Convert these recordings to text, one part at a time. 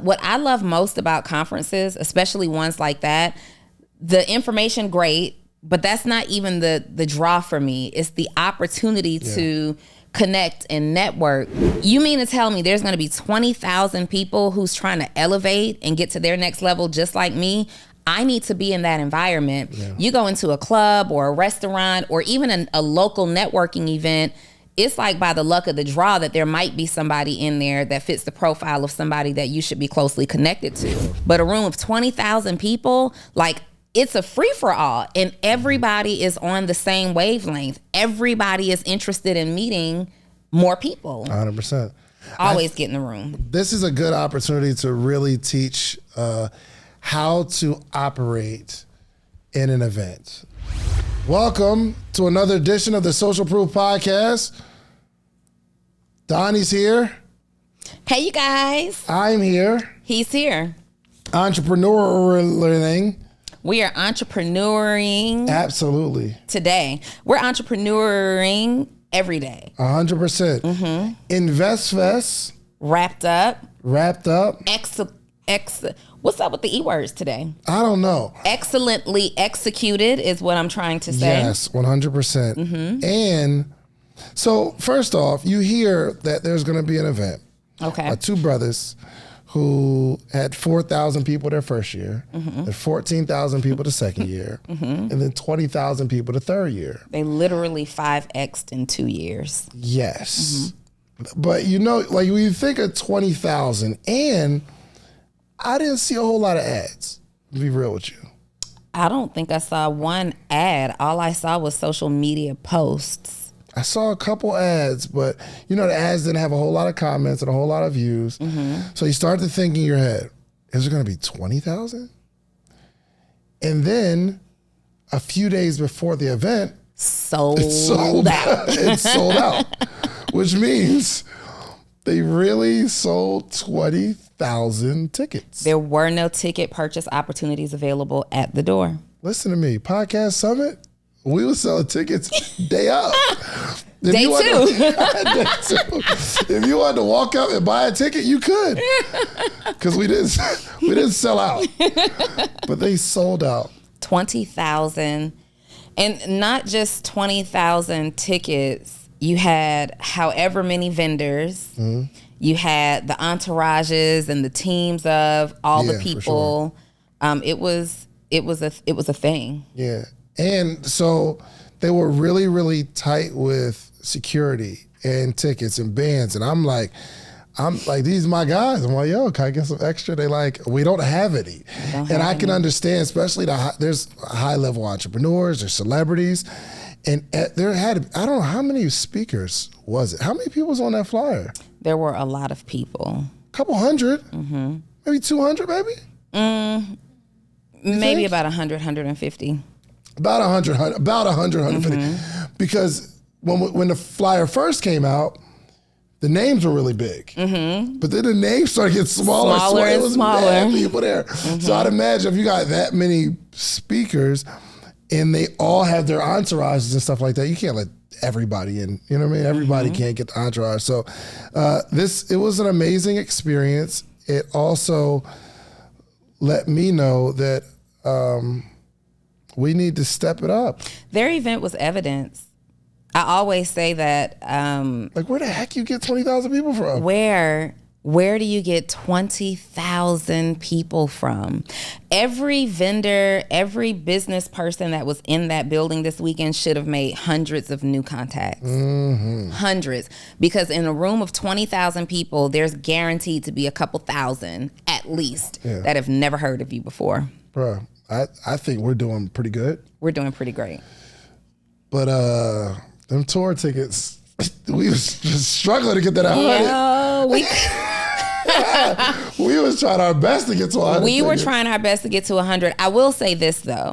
what I love most about conferences, especially ones like that, the information great, but that's not even the draw for me. It's the opportunity to connect and network. You mean to tell me there's going to be 20,000 people who's trying to elevate and get to their next level just like me? I need to be in that environment. Yeah. You go into a club or a restaurant or even a local networking event, it's like by the luck of the draw that there might be somebody in there that fits the profile of somebody that you should be closely connected to. But a room of 20,000 people, like, it's a free-for-all, and everybody is on the same wavelength. Everybody is interested in meeting more people. 100%. Always get in the room. This is a good opportunity to really teach how to operate in an event. Welcome to another edition of the Social Proof Podcast. Donnie's here. Hey, you guys. I'm here. He's here. Entrepreneuring. We are entrepreneuring. Absolutely. Today. We're entrepreneuring every day. 100%. Investfest. Wrapped up. What's up with the E words today? I don't know. Excellently executed is what I'm trying to say. Yes, 100%. And so first off, you hear that there's going to be an event. Okay. Two brothers who had 4,000 people their first year, and 14,000 people the second year, and then 20,000 people the third year. They literally 5X'd in 2 years. Yes. But you know, like when you think of 20,000, and I didn't see a whole lot of ads, to be real with you. I don't think I saw one ad. All I saw was social media posts. I saw a couple ads, but you know, the ads didn't have a whole lot of comments and a whole lot of views. So you start to think in your head, is there going to be 20,000? And then a few days before the event, It's sold out. It's sold out, which means they really sold 20,000 tickets. There were no ticket purchase opportunities available at the door. Listen to me, Podcast Summit, we were selling tickets day up. Day two. If you wanted to walk up and buy a ticket, you could, because we didn't sell out, but they sold out. 20,000, and not just 20,000 tickets. You had however many vendors. You had the entourages and the teams of all the people. Sure. It was a thing. Yeah. And so they were really, really tight with security and tickets and bands. And I'm like, these are my guys. I'm like, yo, can I get some extra? They like, we don't have any. And I can understand, especially there's high level entrepreneurs, there's celebrities. And there had, I don't know, how many speakers was it? How many people was on that flyer? There were a lot of people. A couple hundred? Maybe 200, maybe? Maybe about 100, 150. About 100, 150. Because when the flyer first came out, the names were really big. But then the names started getting smaller and it was smaller. Mad people there. So I'd imagine if you got that many speakers and they all have their entourages and stuff like that, you can't let everybody in. You know what I mean? Everybody can't get the entourage. So it was an amazing experience. It also let me know that we need to step it up. Their event was evidence. I always say that. Like, where the heck you get 20,000 people from? Where do you get 20,000 people from? Every vendor, every business person that was in that building this weekend should have made hundreds of new contacts. Hundreds. Because in a room of 20,000 people, there's guaranteed to be a couple thousand, at least, that have never heard of you before. Bro, I think we're doing pretty good. We're doing pretty great. But them tour tickets, we was just struggling to get that 100. We was trying our best to get to 100. We were trying our best to get to 100. I will say this though,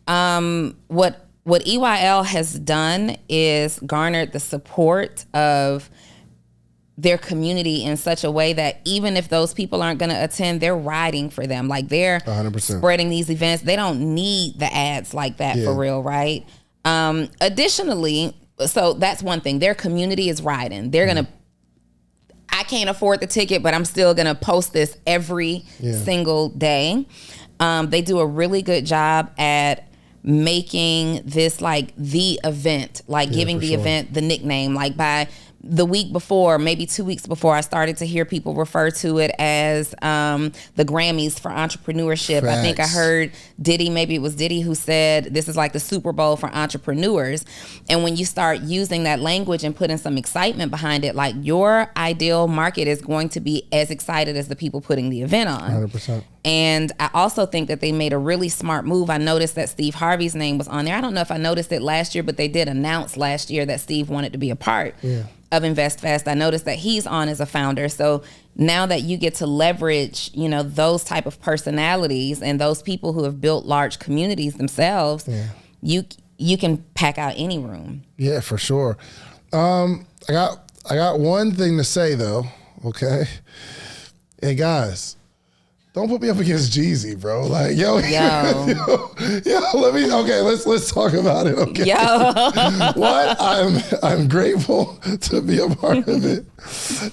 what EYL has done is garnered the support of their community in such a way that even if those people aren't going to attend, they're riding for them. Like, they're 100%. Spreading these events. They don't need the ads like that for real, right? Additionally, so that's one thing. Their community is riding. They're going to I can't afford the ticket, but I'm still going to post this every single day. They do a really good job at making this like the event, like giving the event the nickname. Like by the week before, maybe 2 weeks before, I started to hear people refer to it as the Grammys for entrepreneurship. Facts. I think I heard Diddy, maybe it was Diddy who said this is like the Super Bowl for entrepreneurs. And when you start using that language and putting some excitement behind it, like your ideal market is going to be as excited as the people putting the event on. 100%. And I also think that they made a really smart move. I noticed that Steve Harvey's name was on there. I don't know if I noticed it last year, but they did announce last year that Steve wanted to be a part of Investfest. I noticed that he's on as a founder. So now that you get to leverage, you know, those type of personalities and those people who have built large communities themselves, you can pack out any room. Yeah, for sure. I got one thing to say though. Okay, hey guys. Don't put me up against Jeezy, bro. Like, yo, let's talk about it. Okay. I'm grateful to be a part of it.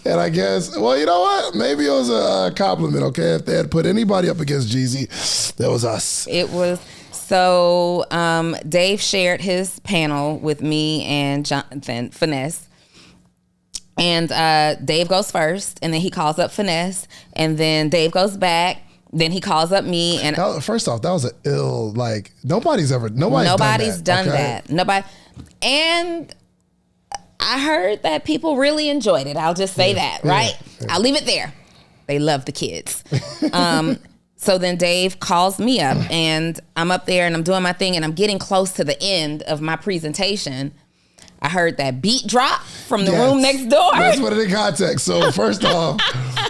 And I guess, well, you know what? Maybe it was a compliment, okay? If they had put anybody up against Jeezy, that was us. It was. So Dave shared his panel with me and Jonathan, Finesse. And Dave goes first, and then he calls up Finesse, and then Dave goes back, then he calls up me. And first off, that was an ill, like, nobody's done that. Nobody. And I heard that people really enjoyed it. I'll just say that, right? Yeah. I'll leave it there. They love the kids. So then Dave calls me up, and I'm up there, and I'm doing my thing, and I'm getting close to the end of my presentation. I heard that beat drop from the room next door. Let's put it in context. So first off,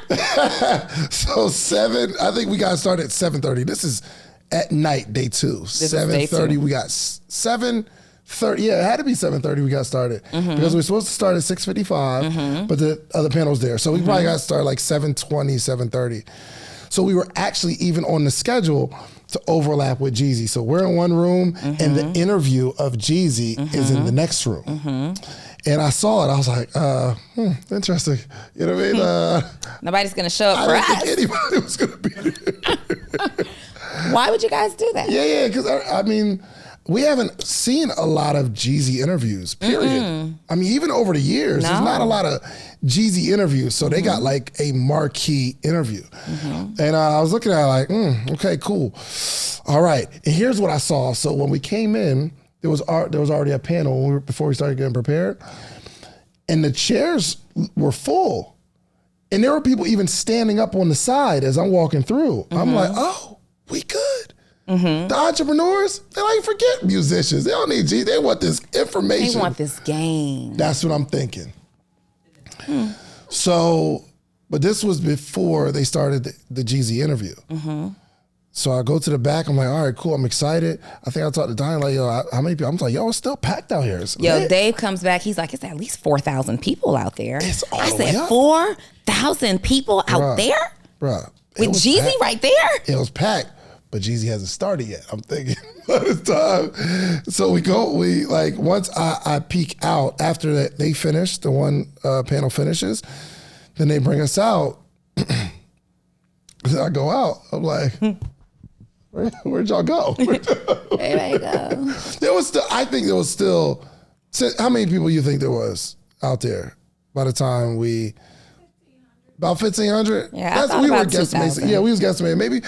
I think we got started at 7:30. This is at night, day 2. 7:30, we got 7:30. Yeah, it had to be 7:30 we got started. Because we were supposed to start at 6:55, but the other panel was there. So we probably got started like 7:20, 7:30. So we were actually even on the schedule to overlap with Jeezy. So we're in one room and the interview of Jeezy is in the next room. And I saw it. I was like, interesting. You know what I mean? Nobody's going to show up for us. I didn't think anybody was going to be there. Why would you guys do that? Yeah, because I mean, we haven't seen a lot of Jeezy interviews, period. I mean, even over the years, there's not a lot of Jeezy interviews. So they got like a marquee interview. And I was looking at it like, okay, cool. All right. And here's what I saw. So when we came in, there was already a panel before we started getting prepared. And the chairs were full. And there were people even standing up on the side as I'm walking through. I'm like, oh, we good. The entrepreneurs, they like, forget musicians. They don't need G. They want this information. They want this game. That's what I'm thinking. So, but this was before they started the Jeezy interview. So I go to the back. I'm like, all right, cool. I'm excited. I think I talked to Donnie, like, yo, how many people? I'm like, yo, it's still packed out here. Dave comes back. He's like, it's at least 4,000 people out there. I said, 4,000 people out there? Bruh. With Jeezy right there? It was packed. But Jeezy hasn't started yet. I'm thinking by this time. So once I peek out, after that they finish, the one panel finishes, then they bring us out. I go out. I'm like, where'd y'all go? There you go. I think there was still, how many people you think there was out there by the time we, about 1,500? Yeah, we were guesstimating. Yeah, we was guesstimating. Maybe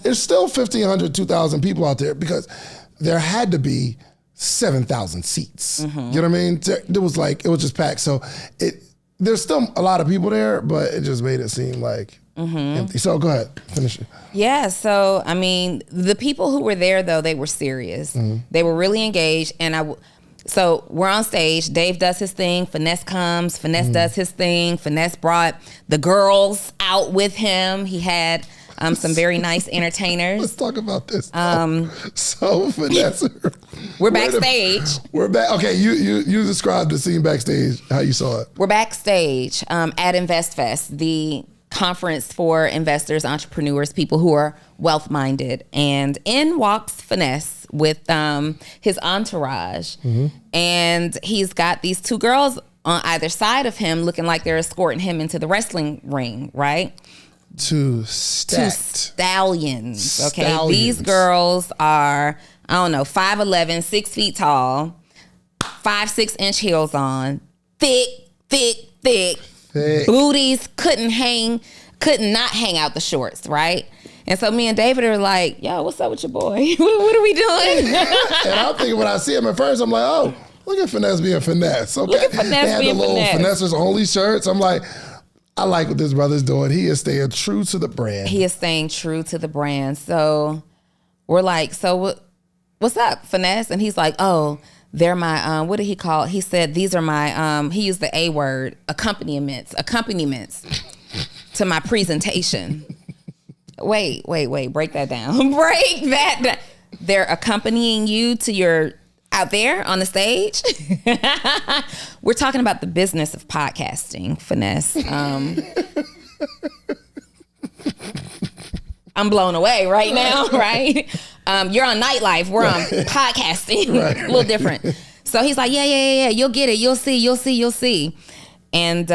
there's still 1,500, 2,000 people out there because there had to be 7,000 seats. You know what I mean? It was just packed. So there's still a lot of people there, but it just made it seem like empty. So go ahead, finish it. Yeah, so I mean, the people who were there though, they were serious. They were really engaged, and so we're on stage. Dave does his thing. Finesse comes. Finesse does his thing. Finesse brought the girls out with him. He had some very nice entertainers. Let's talk about this. So Finesse, we're backstage. We're back. Okay, you described the scene backstage. How you saw it? We're backstage at Investfest, the conference for investors, entrepreneurs, people who are wealth-minded. And in walks Finesse with his entourage. And he's got these 2 girls on either side of him looking like they're escorting him into the wrestling ring, right? Two stallions. Okay. These girls are, I don't know, 5'11", 6 feet tall, 5-6 inch heels on, thick. Booties couldn't not hang out the shorts, right? And so me and David are like, yo, what's up with your boy? What are we doing? And I'm thinking when I see him at first, I'm like, oh, look at Finesse being Finesse. Okay. Look at Finesse being Finesse. They had the little Finessers only shirts. I'm like, I like what this brother's doing. He is staying true to the brand. He is staying true to the brand. So we're like, so what's up, Finesse? And he's like, oh, they're my, what did he call it? He said, these are my, he used the A word, accompaniments to my presentation. Wait, break that down. Break that down. They're accompanying you to your, out there on the stage. We're talking about the business of podcasting, Finesse. I'm blown away right now, right? You're on nightlife. We're on podcasting. Right. A little different. So he's like, yeah. You'll get it. You'll see. And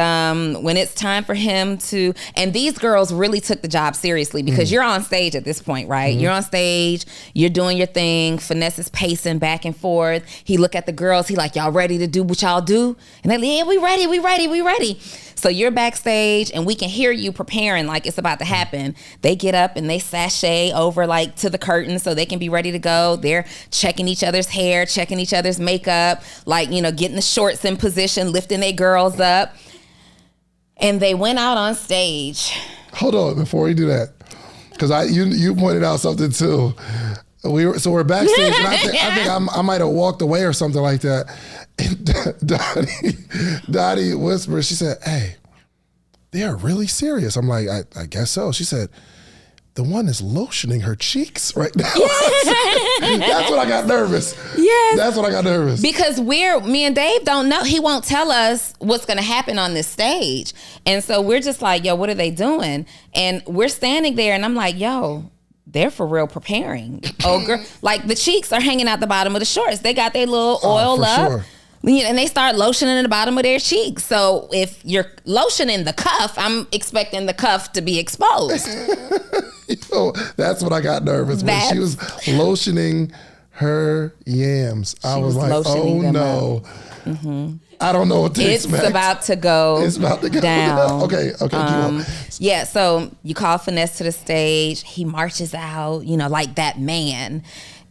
when it's time for him to, and these girls really took the job seriously because you're on stage at this point, right? Mm-hmm. You're on stage, you're doing your thing. Finesse is pacing back and forth. He look at the girls. He like, y'all ready to do what y'all do? And they're like, yeah, we ready. So you're backstage and we can hear you preparing like it's about to happen. They get up and they sashay over like to the curtain so they can be ready to go. They're checking each other's hair, checking each other's makeup, like, you know, getting the shorts in position, lifting their girls up. And they went out on stage. Hold on, before we do that, because you pointed out something too. We're backstage, and I think I might have walked away or something like that. And Donni whispered, she said, "Hey, they are really serious." I'm like, I guess so. She said, "The one is lotioning her cheeks right now." That's when I got nervous. Yes. That's when I got nervous. Because me and Dave don't know. He won't tell us what's going to happen on this stage. And so we're just like, yo, what are they doing? And we're standing there and I'm like, yo, they're for real preparing. Oh, girl. Like the cheeks are hanging out the bottom of the shorts. They got their little oil up. Sure. And they start lotioning the bottom of their cheeks. So if you're lotioning the cuff, I'm expecting the cuff to be exposed. That's when I got nervous. When she was lotioning her yams, I was like, oh no. Mm-hmm. I don't know what to expect. It's about to go down. Okay, keep on. Yeah, so you call Finesse to the stage. He marches out, like that man.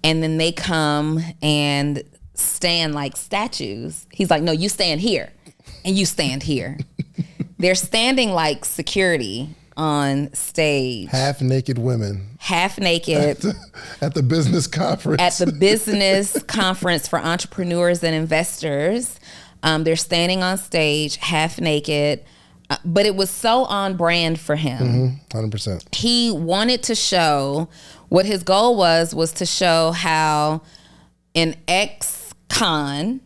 And then they come and stand like statues. He's like, no, you stand here and you stand here. They're standing like security on stage. Half naked women. Half naked. At the business conference. At the business conference for entrepreneurs and investors. They're standing on stage half naked. But it was so on brand for him. 100%. He wanted to show, what his goal was to show how an ex-con,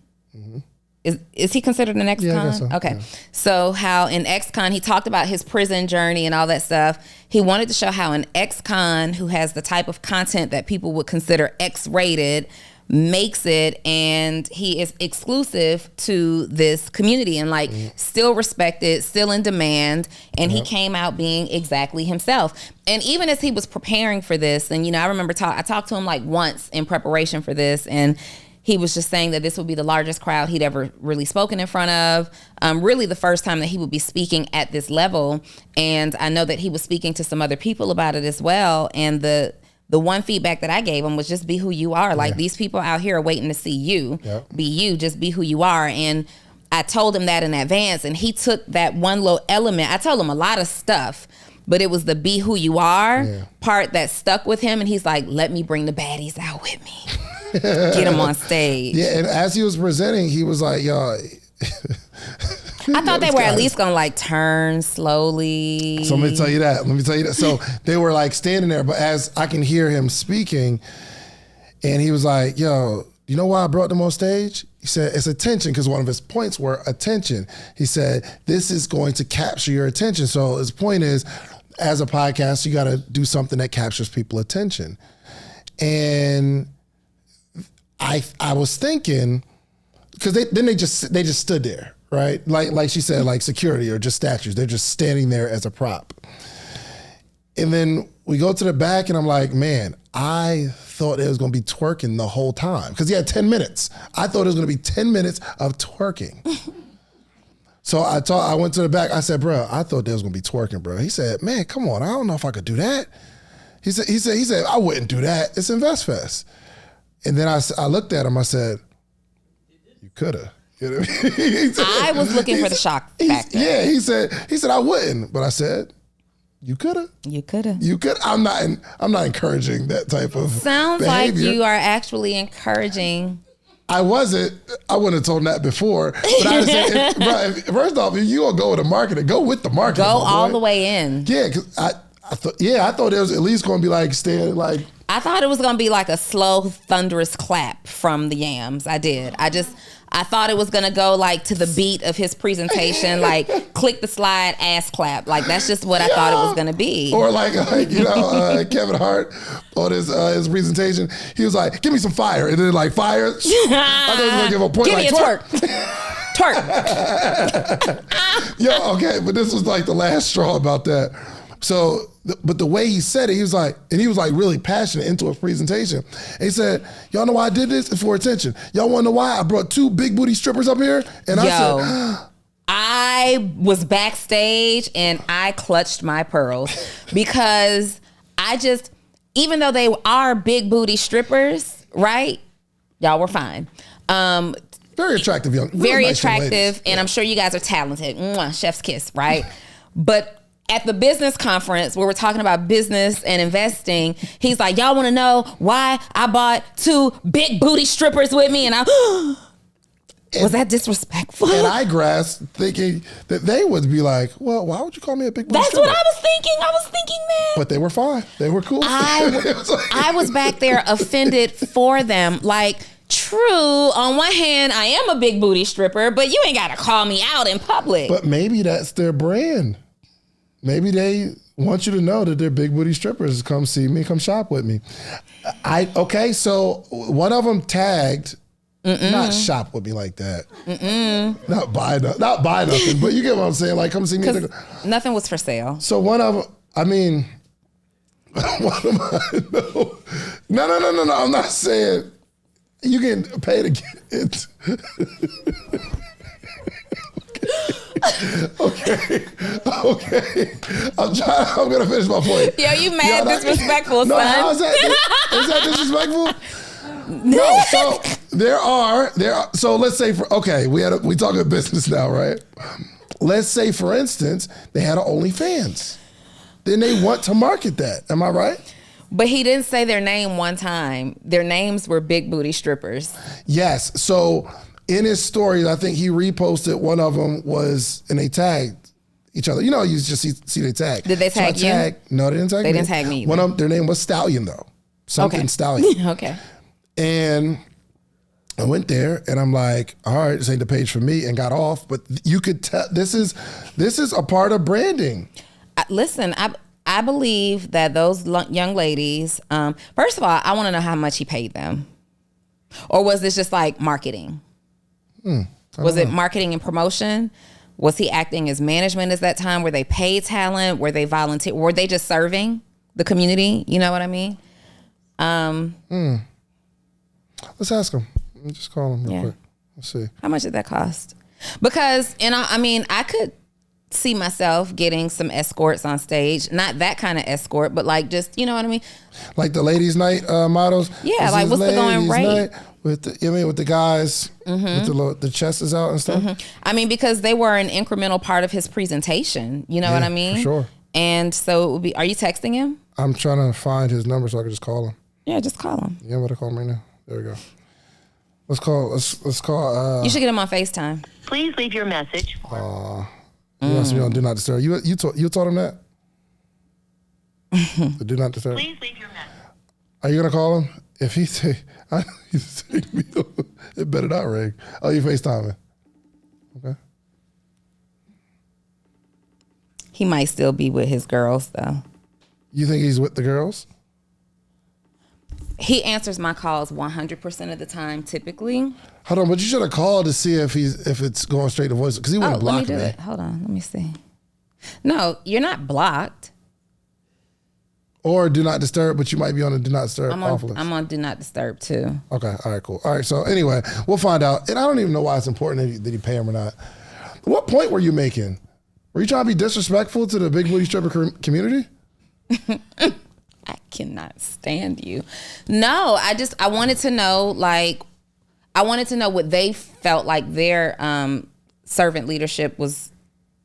is he considered an ex-con? Yeah, I guess so. Okay. Yeah. So how an ex-con, he talked about his prison journey and all that stuff. He wanted to show how an ex-con who has the type of content that people would consider X-rated makes it, and he is exclusive to this community and still respected, still in demand, and he came out being exactly himself. And even as he was preparing for this, and I remember I talked to him once in preparation for this, and he was just saying that this would be the largest crowd he'd ever really spoken in front of, really the first time that he would be speaking at this level. And I know that he was speaking to some other people about it as well, and the one feedback that I gave him was just be who you are. These people out here are waiting to see you. Yep. Be you, just be who you are. And I told him that in advance, and he took that one little element. I told him a lot of stuff, but it was the be who you are part that stuck with him. And he's like, let me bring the baddies out with me. Get them on stage. Yeah, and as he was presenting, he was like, yo... I thought they were at least gonna turn slowly. So let me tell you that. So they were standing there, but as I can hear him speaking, and he was like, yo, you know why I brought them on stage? He said, it's attention, because one of his points were attention. He said, this is going to capture your attention. So his point is, as a podcast, you gotta do something that captures people's attention. And I was thinking, because they just stood there, right? Like she said, like security or just statues. They're just standing there as a prop. And then we go to the back and I'm like, man, I thought it was going to be twerking the whole time because he had 10 minutes. I thought it was going to be 10 minutes of twerking. So I went to the back. I said, bro, I thought there was going to be twerking, bro. He said, man, come on. I don't know if I could do that. He said, I wouldn't do that. It's Investfest. And then I looked at him. I said, you could have. You know what I mean? I was looking for the shock factor. Yeah, he said, I wouldn't. But I said, you could have. You could have. You could. I'm not encouraging that type of Sounds behavior. like you are actually encouraging. I wasn't. I wouldn't have told him that before. But I would say, first off, if you gonna go with the marketing, go with the marketing. Go all the way in. Yeah, because I thought it was at least gonna be like standing like. I thought it was gonna be like a slow, thunderous clap from the yams. I did. I thought it was gonna go like to the beat of his presentation, like click the slide, ass clap. Like that's just what I thought it was gonna be. Or like Kevin Hart on his presentation, he was like, "Give me some fire," and then like fire. I thought he was gonna give a point. Give like, me a twerk. Twerk. Yo, okay, but this was like the last straw about that. So, but the way he said it, he was like really passionate into his presentation. And he said, y'all know why I did this? It's for attention. Y'all want to know why I brought 2 big booty strippers up here? And I said, I was backstage and I clutched my pearls because even though they are big booty strippers, right? Y'all were fine. Very attractive very nice attractive. And I'm sure you guys are talented. Mwah, chef's kiss, right? But at the business conference where we're talking about business and investing, he's like, y'all want to know why I bought 2 big booty strippers with me? And was that disrespectful? And I grasped thinking that they would be like, well, why would you call me a big booty stripper? That's what I was thinking. I was thinking that. But they were fine. They were cool. I was back there offended for them. Like, true, on one hand, I am a big booty stripper, but you ain't got to call me out in public. But maybe that's their brand. Maybe they want you to know that they're big booty strippers. Come see me, come shop with me. So one of them tagged, not shop with me like that. Not buy nothing, but you get what I'm saying? Like, come see me. Nothing was for sale. So one of them, I mean, no, I'm not saying you can pay to get it. Okay. I'm gonna finish my point. Yo, you mad disrespectful, son. No, how is that? Is that disrespectful? No. So there are. So let's say we talking business now, right? Let's say, for instance, they had an OnlyFans. Then they want to market that. Am I right? But he didn't say their name one time. Their names were big booty strippers. Yes. So in his stories, I think he reposted one of them and they tagged each other. You know, you just see they tag. Did they tag you? No, they didn't tag me. They didn't tag me either. One of them, their name was Stallion though. Something Stallion. Okay. And I went there and I'm like, all right, this ain't the page for me, and got off. But you could tell this is a part of branding. Listen, I believe that those young ladies, first of all, I want to know how much he paid them. Or was this just like marketing? Was it marketing and promotion? Was he acting as management at that time? Were they paid talent? Were they volunteer? Were they just serving the community? You know what I mean? Let's ask him. Let's just call him real quick. Let's see. How much did that cost? Because, I could see myself getting some escorts on stage. Not that kind of escort, but like just, you know what I mean? Like the ladies' night models? Yeah, like what's the going rate? With the guys, with the chest is out and stuff? I mean, because they were an incremental part of his presentation. You know what I mean? For sure. And so it would be, are you texting him? I'm trying to find his number so I can just call him. Yeah, just call him. Yeah, I'm about to call him right now. There we go. Let's call. You should get him on FaceTime. Please leave your message. You must be on Do Not Disturb. You told him that? The Do Not Disturb. Please leave your message. Are you gonna call him? If he say, I know he's taking me over, it better not ring. Oh, you FaceTiming? Okay. He might still be with his girls though. You think he's with the girls? He answers my calls 100% of the time, typically. Hold on, but you should have called to see if it's going straight to voice because he wouldn't block me. Let me do it. Hold on, let me see. No, you're not blocked. Or do not disturb, but you might be on a do not disturb off list. I'm on do not disturb too. Okay, all right, cool. All right, so anyway, we'll find out. And I don't even know why it's important that you pay him or not. What point were you making? Were you trying to be disrespectful to the big booty stripper community? I cannot stand you. No, I wanted to know, what they felt like their servant leadership was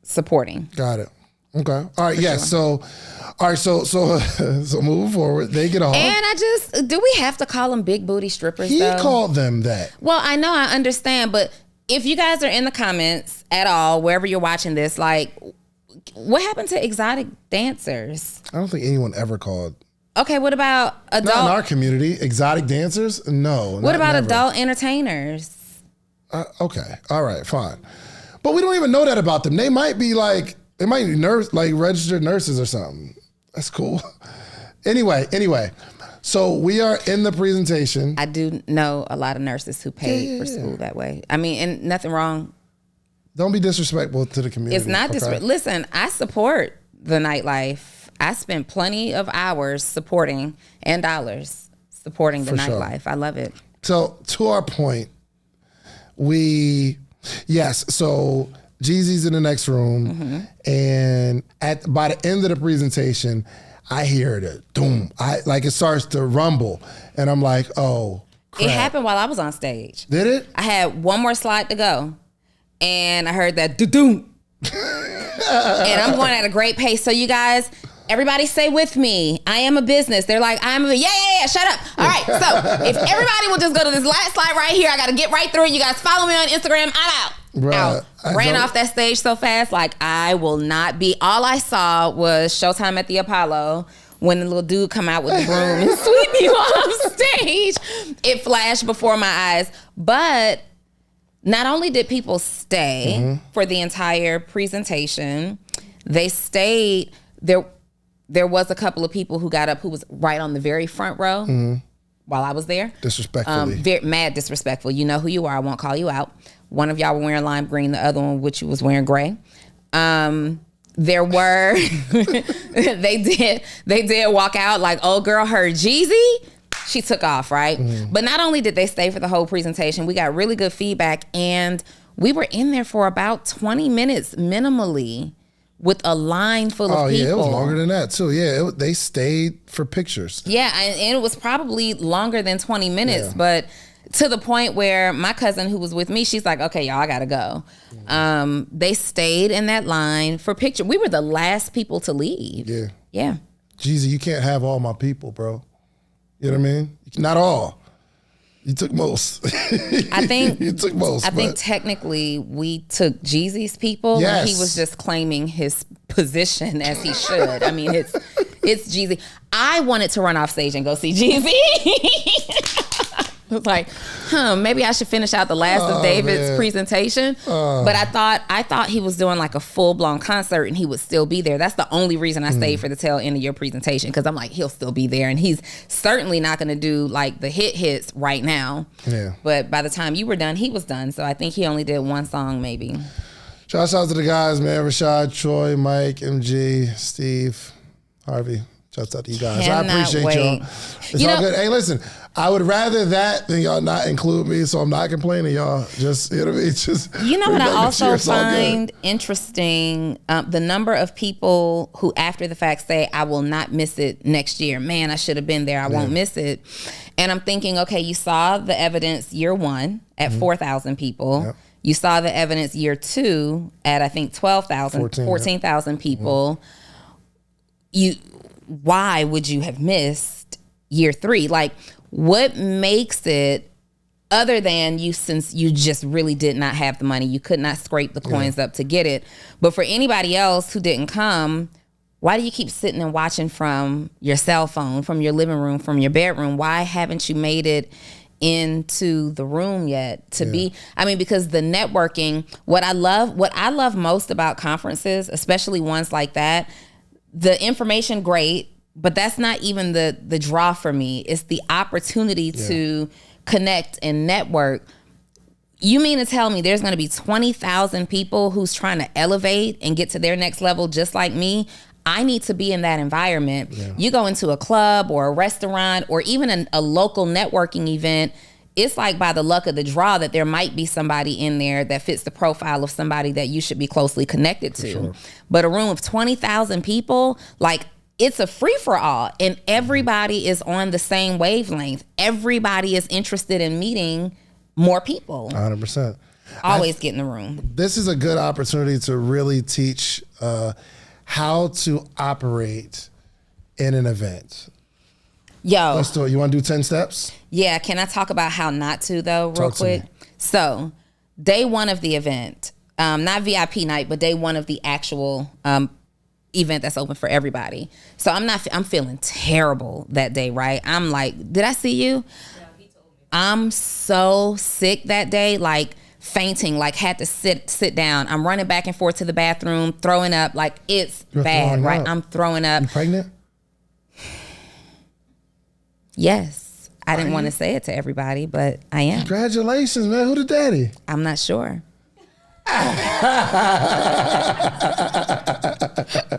supporting. Got it. Okay. All right. Yes. Sure. So moving forward, they get off. And do we have to call them big booty strippers? He called them that. Well, I know, I understand, but if you guys are in the comments at all, wherever you're watching this, like, what happened to exotic dancers? I don't think anyone ever called. Okay, what about adult? Not in our community. Exotic dancers? No. What about adult entertainers? Okay. All right. Fine. But we don't even know that about them. They might be registered nurses or something. That's cool. Anyway. So we are in the presentation. I do know a lot of nurses who paid for school that way. I mean, and nothing wrong. Don't be disrespectful to the community. It's not disrespectful. Listen, I support the nightlife. I spent plenty of hours supporting and dollars supporting the nightlife. Sure. I love it. So to our point, so Jeezy's in the next room, and by the end of the presentation, I hear it, doom. It starts to rumble, and I'm like, oh, crap. It happened while I was on stage. Did it? I had one more slide to go, and I heard that doom, and I'm going at a great pace. So you guys, everybody say with me, I am a business. They're like, yeah, shut up. All right, so if everybody will just go to this last slide right here, I got to get right through it. You guys follow me on Instagram. I'm out. Bruh, Ran off that stage so fast, like I will not be. All I saw was Showtime at the Apollo when the little dude come out with the broom and sweep you off stage. It flashed before my eyes. But not only did people stay for the entire presentation, they stayed. There was a couple of people who got up who was right on the very front row while I was there. Disrespectfully. Mad disrespectful. You know who you are. I won't call you out. One of y'all were wearing lime green. The other one, which was wearing gray. There were, they did walk out like, old girl heard Jeezy. She took off, right? But not only did they stay for the whole presentation, we got really good feedback, and we were in there for about 20 minutes minimally with a line full of people. Oh, yeah, it was longer than that, too. Yeah, they stayed for pictures. Yeah, and it was probably longer than 20 minutes, but to the point where my cousin who was with me, she's like, okay, y'all, I gotta go. They stayed in that line for picture. We were the last people to leave. Yeah. Jeezy, you can't have all my people, bro. You know what I mean? Not all. You took most. I think you took most. I think technically we took Jeezy's people. Yes. He was just claiming his position as he should. I mean, it's Jeezy. I wanted to run off stage and go see Jeezy. I was like, maybe I should finish out the last of David's presentation. But I thought he was doing like a full blown concert and he would still be there. That's the only reason I stayed for the tail end of your presentation, because I'm like, he'll still be there, and he's certainly not going to do like the hits right now. Yeah. But by the time you were done, he was done. So I think he only did one song, maybe. Shout out to the guys, man. Rashad, Troy, Mike, MG, Steve, Harvey. Shout out to you guys. I appreciate y'all. It's all good. Hey, listen, I would rather that than y'all not include me, so I'm not complaining, y'all. Just, you know what I mean? Just, you know what I also find interesting? The number of people who after the fact say, I will not miss it next year. Man, I should have been there. I won't miss it. And I'm thinking, okay, you saw the evidence year one at 4,000 people. Yep. You saw the evidence year two at, I think, 14,000 people. Why would you have missed year three? Like, what makes it, other than you, since you just really did not have the money, you could not scrape the coins up to get it. But for anybody else who didn't come, why do you keep sitting and watching from your cell phone, from your living room, from your bedroom? Why haven't you made it into the room yet to be? I mean, because the networking, what I love most about conferences, especially ones like that, the information great, but that's not even the draw for me. It's the opportunity to connect and network. You mean to tell me there's going to be 20,000 people who's trying to elevate and get to their next level just like me? I need to be in that environment. Yeah. You go into a club or a restaurant or even a local networking event, it's like by the luck of the draw that there might be somebody in there that fits the profile of somebody that you should be closely connected to. Sure. But a room of 20,000 people, like, it's a free-for-all, and everybody is on the same wavelength. Everybody is interested in meeting more people. 100%. Always get in the room. This is a good opportunity to really teach how to operate in an event. Yo. Let's do it. You want to do 10 steps? Yeah. Can I talk about how not to, though, real quick? So, day one of the event, not VIP night, but day one of the actual event that's open for everybody. So I'm feeling terrible that day, right? I'm like, did I see you? Yeah, he told me. I'm so sick that day, like fainting, like had to sit down. I'm running back and forth to the bathroom, throwing up, like it's bad, right? Up. I'm throwing up. You pregnant? Yes. I didn't want to say it to everybody, but I am. Congratulations, man. Who the daddy? I'm not sure.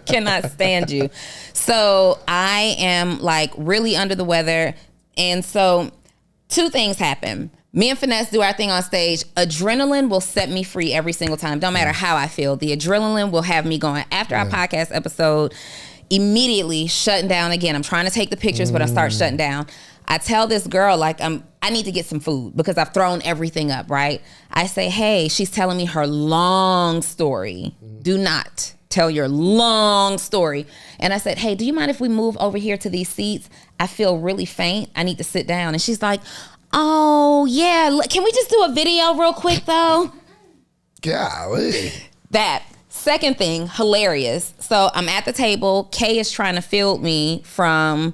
Cannot stand you. So I am like really under the weather. And so 2 things happen. Me and Finesse do our thing on stage. Adrenaline will set me free every single time. Don't matter how I feel. The adrenaline will have me going. After our podcast episode, immediately shutting down again. I'm trying to take the pictures, but I start shutting down. I tell this girl, like, I need to get some food because I've thrown everything up, right? I say, hey, she's telling me her long story. Do not tell your long story. And I said, hey, do you mind if we move over here to these seats? I feel really faint. I need to sit down. And she's like, oh, yeah. Can we just do a video real quick, though? Golly. That. Second thing, hilarious. So I'm at the table. Kay is trying to field me from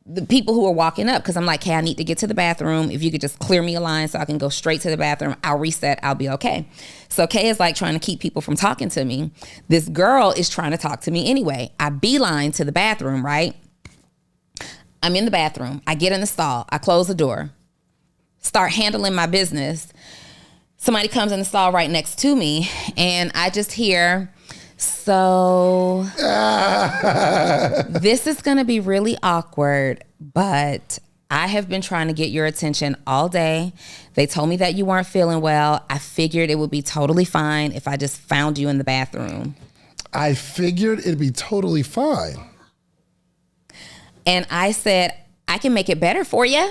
the people who are walking up because I'm like, hey, I need to get to the bathroom. If you could just clear me a line so I can go straight to the bathroom, I'll reset, I'll be okay. So Kay is like trying to keep people from talking to me. This girl is trying to talk to me anyway. I beeline to the bathroom, right? I'm in the bathroom. I get in the stall. I close the door. Start handling my business. Somebody comes in the stall right next to me and I just hear, so this is going to be really awkward, but I have been trying to get your attention all day. They told me that you weren't feeling well. I figured it would be totally fine if I just found you in the bathroom. I figured it'd be totally fine. And I said, I can make it better for you.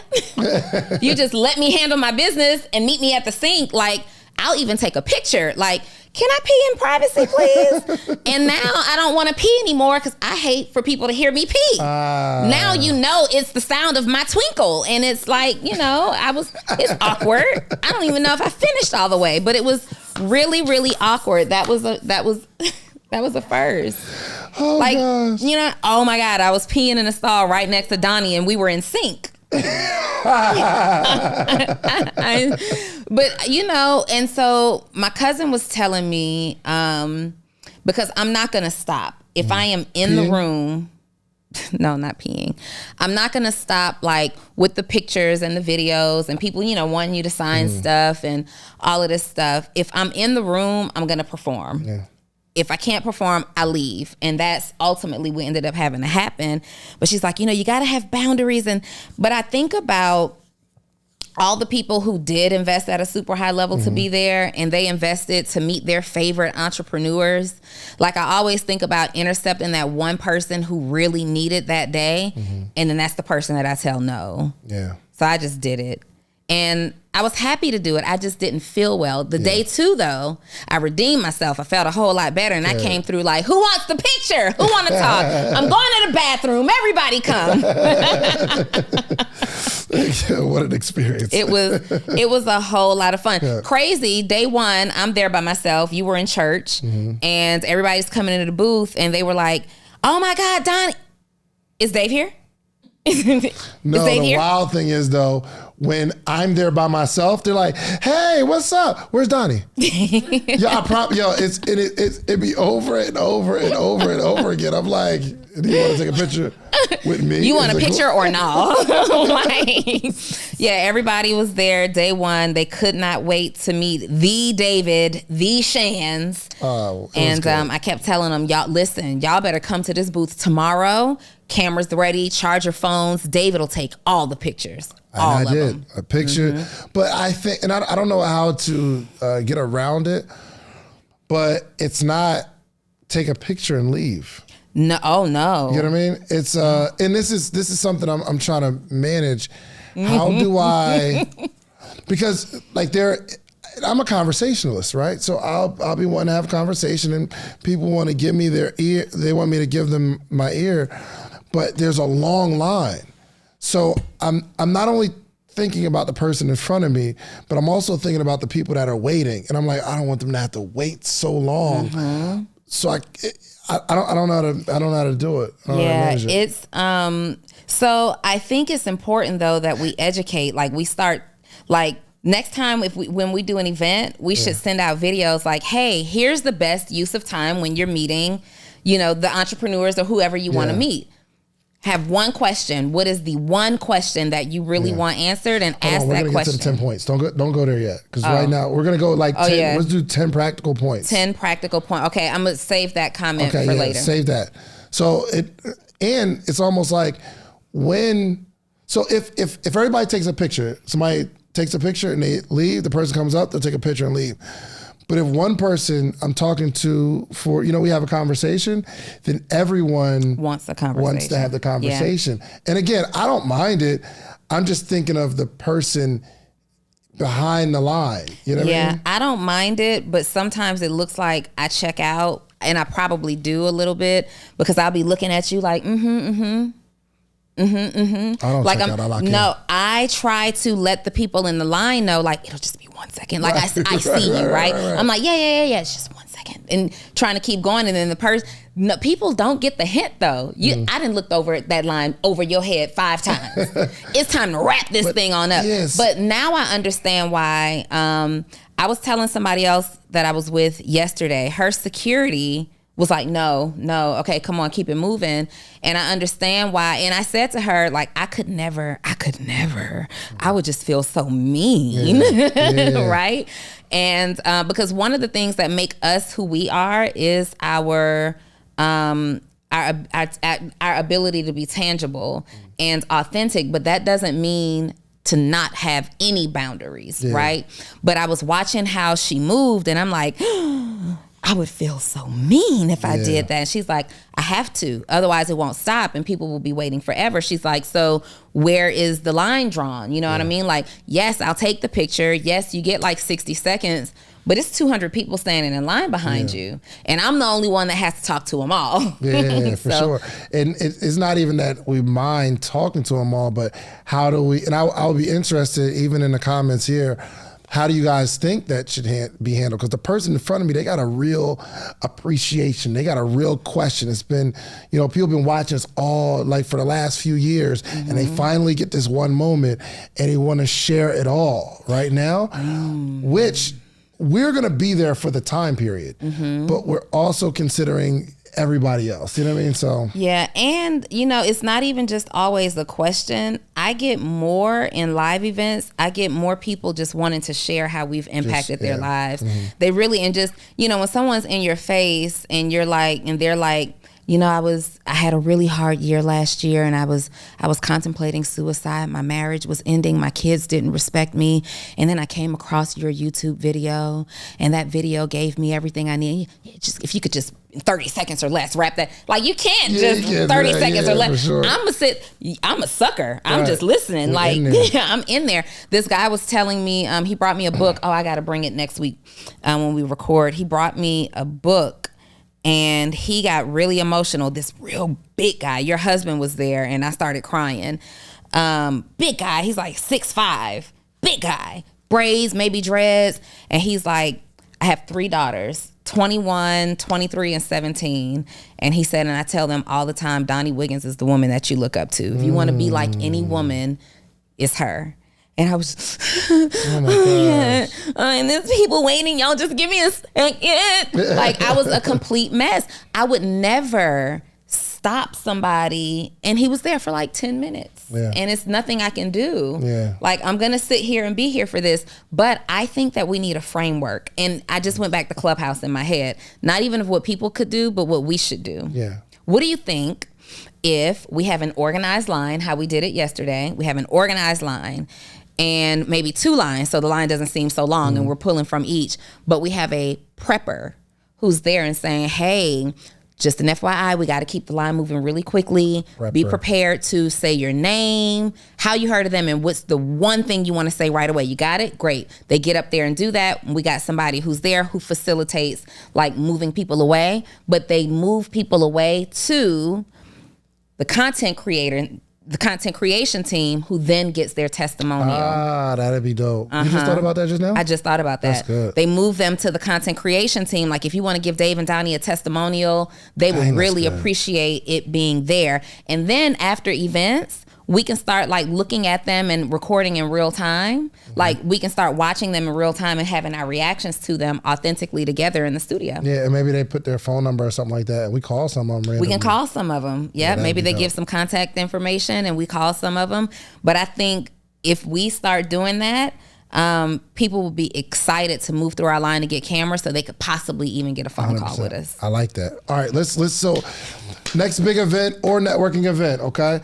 You just let me handle my business and meet me at the sink. Like, I'll even take a picture. Like, can I pee in privacy, please? And now I don't want to pee anymore because I hate for people to hear me pee. Now you know it's the sound of my twinkle. And it's like, you know, it's awkward. I don't even know if I finished all the way, but it was really, really awkward. That was a first. Oh, like, gosh. You know, oh my God, I was peeing in a stall right next to Donnie and we were in sync. But, you know, and so my cousin was telling me, because I'm not going to stop. If I am in the room, no, not peeing. I'm not going to stop like with the pictures and the videos and people, you know, wanting you to sign stuff and all of this stuff. If I'm in the room, I'm going to perform. Yeah. If I can't perform, I leave. And that's ultimately what ended up having to happen. But she's like, you know, you got to have boundaries. But I think about all the people who did invest at a super high level to be there, and they invested to meet their favorite entrepreneurs. Like, I always think about intercepting that one person who really needed that day. And then that's the person that I tell no. Yeah. So I just did it. And I was happy to do it. I just didn't feel well. The day 2, though, I redeemed myself. I felt a whole lot better. And I came through like, who wants the picture? Who want to talk? I'm going to the bathroom. Everybody come. What an experience. It was a whole lot of fun. Yeah. Crazy. Day 1, I'm there by myself. You were in church. And everybody's coming into the booth. And they were like, oh, my God, Donnie. Is Dave here? No, the wild thing is, though, when I'm there by myself, they're like, "Hey, what's up? Where's Donnie?" It'd be over and over and over and over again. I'm like, "Do you want to take a picture with me? You want a picture or no?" Everybody was there day one. They could not wait to meet the David, the Shans. And I kept telling them, y'all, listen, y'all better come to this booth tomorrow. Cameras ready, charge your phones. David will take all the pictures. I did a picture, but I think, and I don't know how to get around it, but it's not take a picture and leave. No, oh no. You know what I mean? It's and this is something I'm trying to manage. How do I? Because like I'm a conversationalist, right? So I'll be wanting to have a conversation, and people want to give me their ear. They want me to give them my ear, but there's a long line. So I'm not only thinking about the person in front of me, but I'm also thinking about the people that are waiting, and I'm like, I don't want them to have to wait so long. So I don't know how to do it. It's so I think it's important though that we educate. Like we start like. Next time, when we do an event, we should send out videos like, hey, here's the best use of time when you're meeting, the entrepreneurs or whoever you want to meet. Have one question. What is the one question that you really want answered, and ask that question. We're going to get to the 10 points. Don't go there yet, because right now we're going to go like 10. Let's do 10 practical points. 10 practical points. Okay, I'm going to save that comment for later. Save that. So it's almost like if everybody takes a picture, somebody takes a picture and they leave, the person comes up, they'll take a picture and leave. But if one person I'm talking to we have a conversation, then everyone wants to have the conversation. Yeah. And again, I don't mind it. I'm just thinking of the person behind the line. You know what I mean? I don't mind it, but sometimes it looks like I check out, and I probably do a little bit, because I'll be looking at you like, I don't like check out. I lock in. I try to let the people in the line know, like, it'll just be 1 second. Like I see you, right? I'm like, yeah. It's just 1 second, and trying to keep going. And then the person, people don't get the hint though. I didn't look over that line over your head 5 times. It's time to wrap this thing on up. Yes. But now I understand why. I was telling somebody else that I was with yesterday, her security was like, no, okay, come on, keep it moving. And I understand why. And I said to her, like, I could never. I would just feel so mean, right? And because one of the things that make us who we are is our ability to be tangible and authentic, but that doesn't mean to not have any boundaries, right? But I was watching how she moved, and I'm like, I would feel so mean if I did that. And she's like, I have to, otherwise it won't stop and people will be waiting forever. She's like, so where is the line drawn? You know what I mean? Like, yes, I'll take the picture. Yes, you get like 60 seconds, but it's 200 people standing in line behind you. And I'm the only one that has to talk to them all. Yeah, for sure. And it's not even that we mind talking to them all, but how do we, and I'll be interested even in the comments here, how do you guys think that should be handled? Because the person in front of me, they got a real appreciation. They got a real question. It's been, people have been watching us all like for the last few years, and they finally get this one moment and they want to share it all right now, which we're going to be there for the time period, but we're also considering everybody else. You know what I mean? So yeah, and it's not even just always a question. I get more in live events. I get more people just wanting to share how we've impacted their lives. They really, and just when someone's in your face and you're like, and they're like, I had a really hard year last year, and I was contemplating suicide. My marriage was ending. My kids didn't respect me. And then I came across your YouTube video, and that video gave me everything I need. Just, if you could just 30 seconds or less wrap that. Like, you can't just 30 seconds or less. Sure. I'm a sucker. I'm just listening. You're like, I'm in there. This guy was telling me, he brought me a book. Oh, I got to bring it next week when we record. He brought me a book. And he got really emotional. This real big guy. Your husband was there, and I started crying. Big guy. He's like 6'5". Big guy. Braids, maybe dreads. And he's like, I have 3 daughters, 21, 23, and 17. And he said, and I tell them all the time, Donnie Wiggins is the woman that you look up to. If you want to be like any woman, it's her. And I was Oh my gosh. and there's people waiting. Y'all just give me a second. Like, I was a complete mess. I would never stop somebody, and he was there for like 10 minutes. Yeah. And it's nothing I can do. Yeah. Like, I'm going to sit here and be here for this. But I think that we need a framework. And I just went back to Clubhouse in my head. Not even of what people could do, but what we should do. Yeah. What do you think if we have an organized line, how we did it yesterday? We have an organized line and maybe 2 lines, so the line doesn't seem so long, and we're pulling from each. But we have a prepper who's there and saying, hey, just an FYI, we got to keep the line moving really quickly. Be prepared to say your name, how you heard of them, and what's the one thing you want to say right away. You got it? Great. They get up there and do that. We got somebody who's there who facilitates like moving people away, but they move people away to the content creator, the content creation team, who then gets their testimonial. Ah, that'd be dope. You just thought about that just now? I just thought about that. That's good. They move them to the content creation team. Like, if you want to give Dave and Donnie a testimonial, they would really appreciate it being there. And then after events, we can start like looking at them and recording in real time. Like, we can start watching them in real time and having our reactions to them authentically together in the studio. Yeah, and maybe they put their phone number or something like that, and we call some of them randomly. We can call some of them. Yeah, maybe they give some contact information and we call some of them. But I think if we start doing that, people will be excited to move through our line to get cameras, so they could possibly even get a phone 100%. call with us. I like that. All right, let's so next big event or networking event, okay?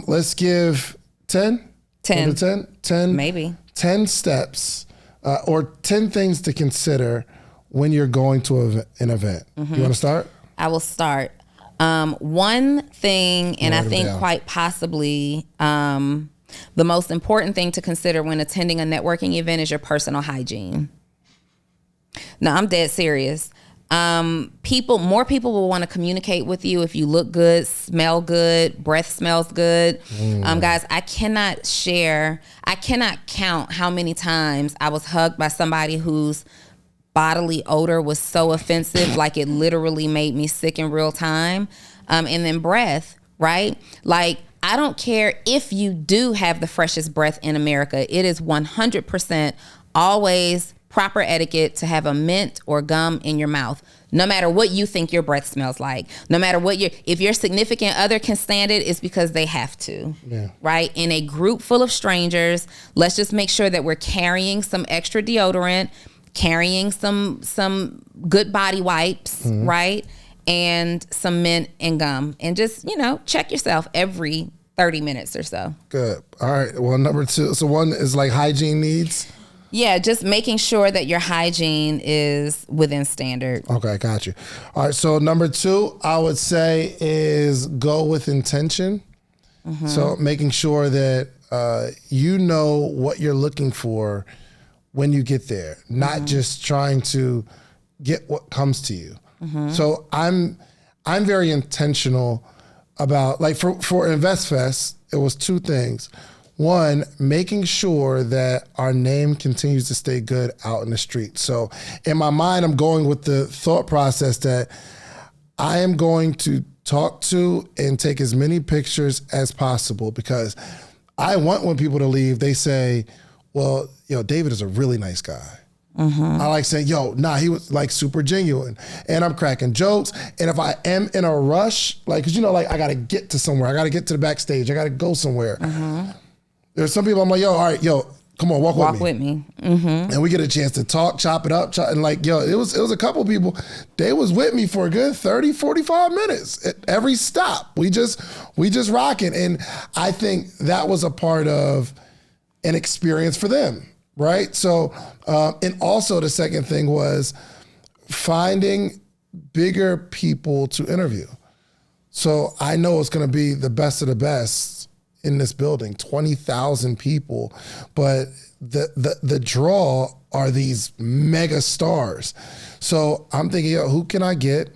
Let's give 10? 10? Maybe. 10 steps or 10 things to consider when you're going to an event. You want to start? I will start. One thing, and I think quite possibly the most important thing to consider when attending a networking event is your personal hygiene. No, I'm dead serious. More people will want to communicate with you if you look good, smell good, breath smells good. Guys, I cannot count how many times I was hugged by somebody whose bodily odor was so offensive, like it literally made me sick in real time. And then breath, right? Like, I don't care if you do have the freshest breath in America. It is 100% always proper etiquette to have a mint or gum in your mouth, no matter what you think your breath smells like. No matter what if your significant other can stand it, it's because they have to, right? In a group full of strangers, let's just make sure that we're carrying some extra deodorant, carrying some good body wipes, right? And some mint and gum, and just, check yourself every 30 minutes or so. Good. All right. Well, number 2. So one is like hygiene needs. Yeah, just making sure that your hygiene is within standard. Okay, got you. All right. So number 2, I would say, is go with intention. So making sure that you know what you're looking for when you get there, not just trying to get what comes to you. So I'm very intentional about, like, for Investfest, it was 2 things. One, making sure that our name continues to stay good out in the street. So in my mind, I'm going with the thought process that I am going to talk to and take as many pictures as possible, because I want, when people to leave, they say, well, David is a really nice guy. I like saying, he was like super genuine, and I'm cracking jokes. And if I am in a rush, like, cause I got to get to somewhere. I got to get to the backstage. I got to go somewhere. There's some people I'm like, all right, come on, walk with me. And we get a chance to talk, chop it up. And like, it was a couple people, they was with me for a good 30, 45 minutes at every stop. We just rocking. And I think that was a part of an experience for them. Right. So, and also the second thing was finding bigger people to interview. So I know it's going to be the best of the best in this building, 20,000 people, but the draw are these mega stars. So I'm thinking, who can I get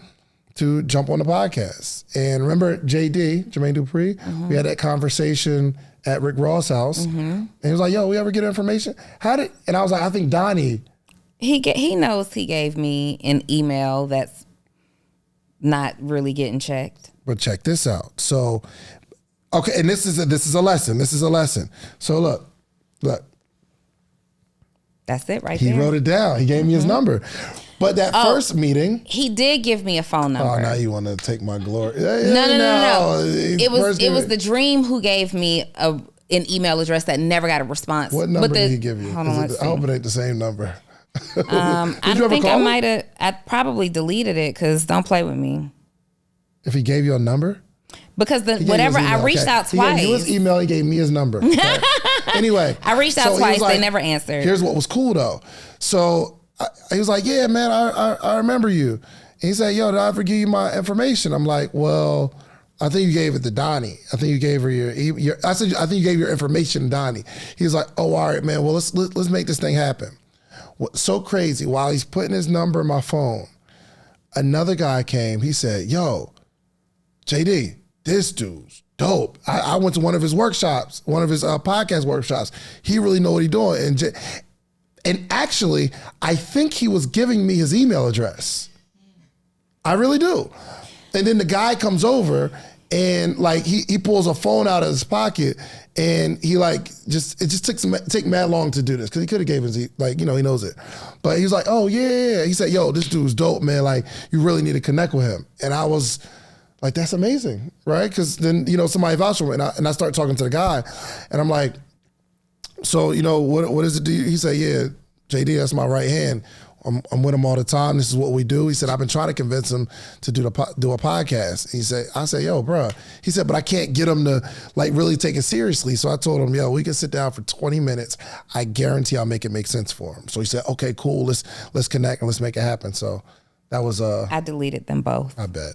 to jump on the podcast? And remember Jermaine Dupri, we had that conversation at Rick Ross' house, and he was like, we ever get information? And I was like, I think Donnie. He knows he gave me an email that's not really getting checked. But check this out. So, okay, and this is a lesson. So look, Look. That's it right there. He wrote it down. He gave me his number. But that first meeting. He did give me a phone number. Oh, now you want to take my glory. No. It was the dream who gave me an email address that never got a response. What number did he give you? Hold on, I hope it ain't the same number. I think I might have. I probably deleted it because don't play with me. If he gave you a number? Because whatever, I reached out twice. He gave you his email, he gave me his number. Okay. Anyway. I reached out twice, they never answered. Here's what was cool though. So he was like, yeah, man, I remember you. And he said, yo, did I ever give you my information? I'm like, well, I think you gave it to Donnie. I think you gave her I think you gave your information to Donnie. He was like, oh, all right, man, well, let's make this thing happen. What's so crazy, while he's putting his number in my phone, another guy came, he said, yo, JD, this dude's dope. I went to one of his workshops, one of his podcast workshops. He really know what he's doing. And actually, I think he was giving me his email address. I really do. And then the guy comes over and like he pulls a phone out of his pocket and he like it just took mad long to do this because he could have gave his he knows it. But he was like, oh yeah. He said, yo, this dude's dope, man. Like you really need to connect with him. And I was like, that's amazing, right? Because then, somebody vouched for me. And I start talking to the guy. And I'm like, so, what is it? He said, yeah, JD, that's my right hand. I'm with him all the time. This is what we do. He said, I've been trying to convince him to do a podcast. I said, yo, bro. He said, but I can't get him to like really take it seriously. So I told him, yo, we can sit down for 20 minutes. I guarantee I'll make it make sense for him. So he said, okay, cool. Let's connect and let's make it happen. So that was I deleted them both. I bet.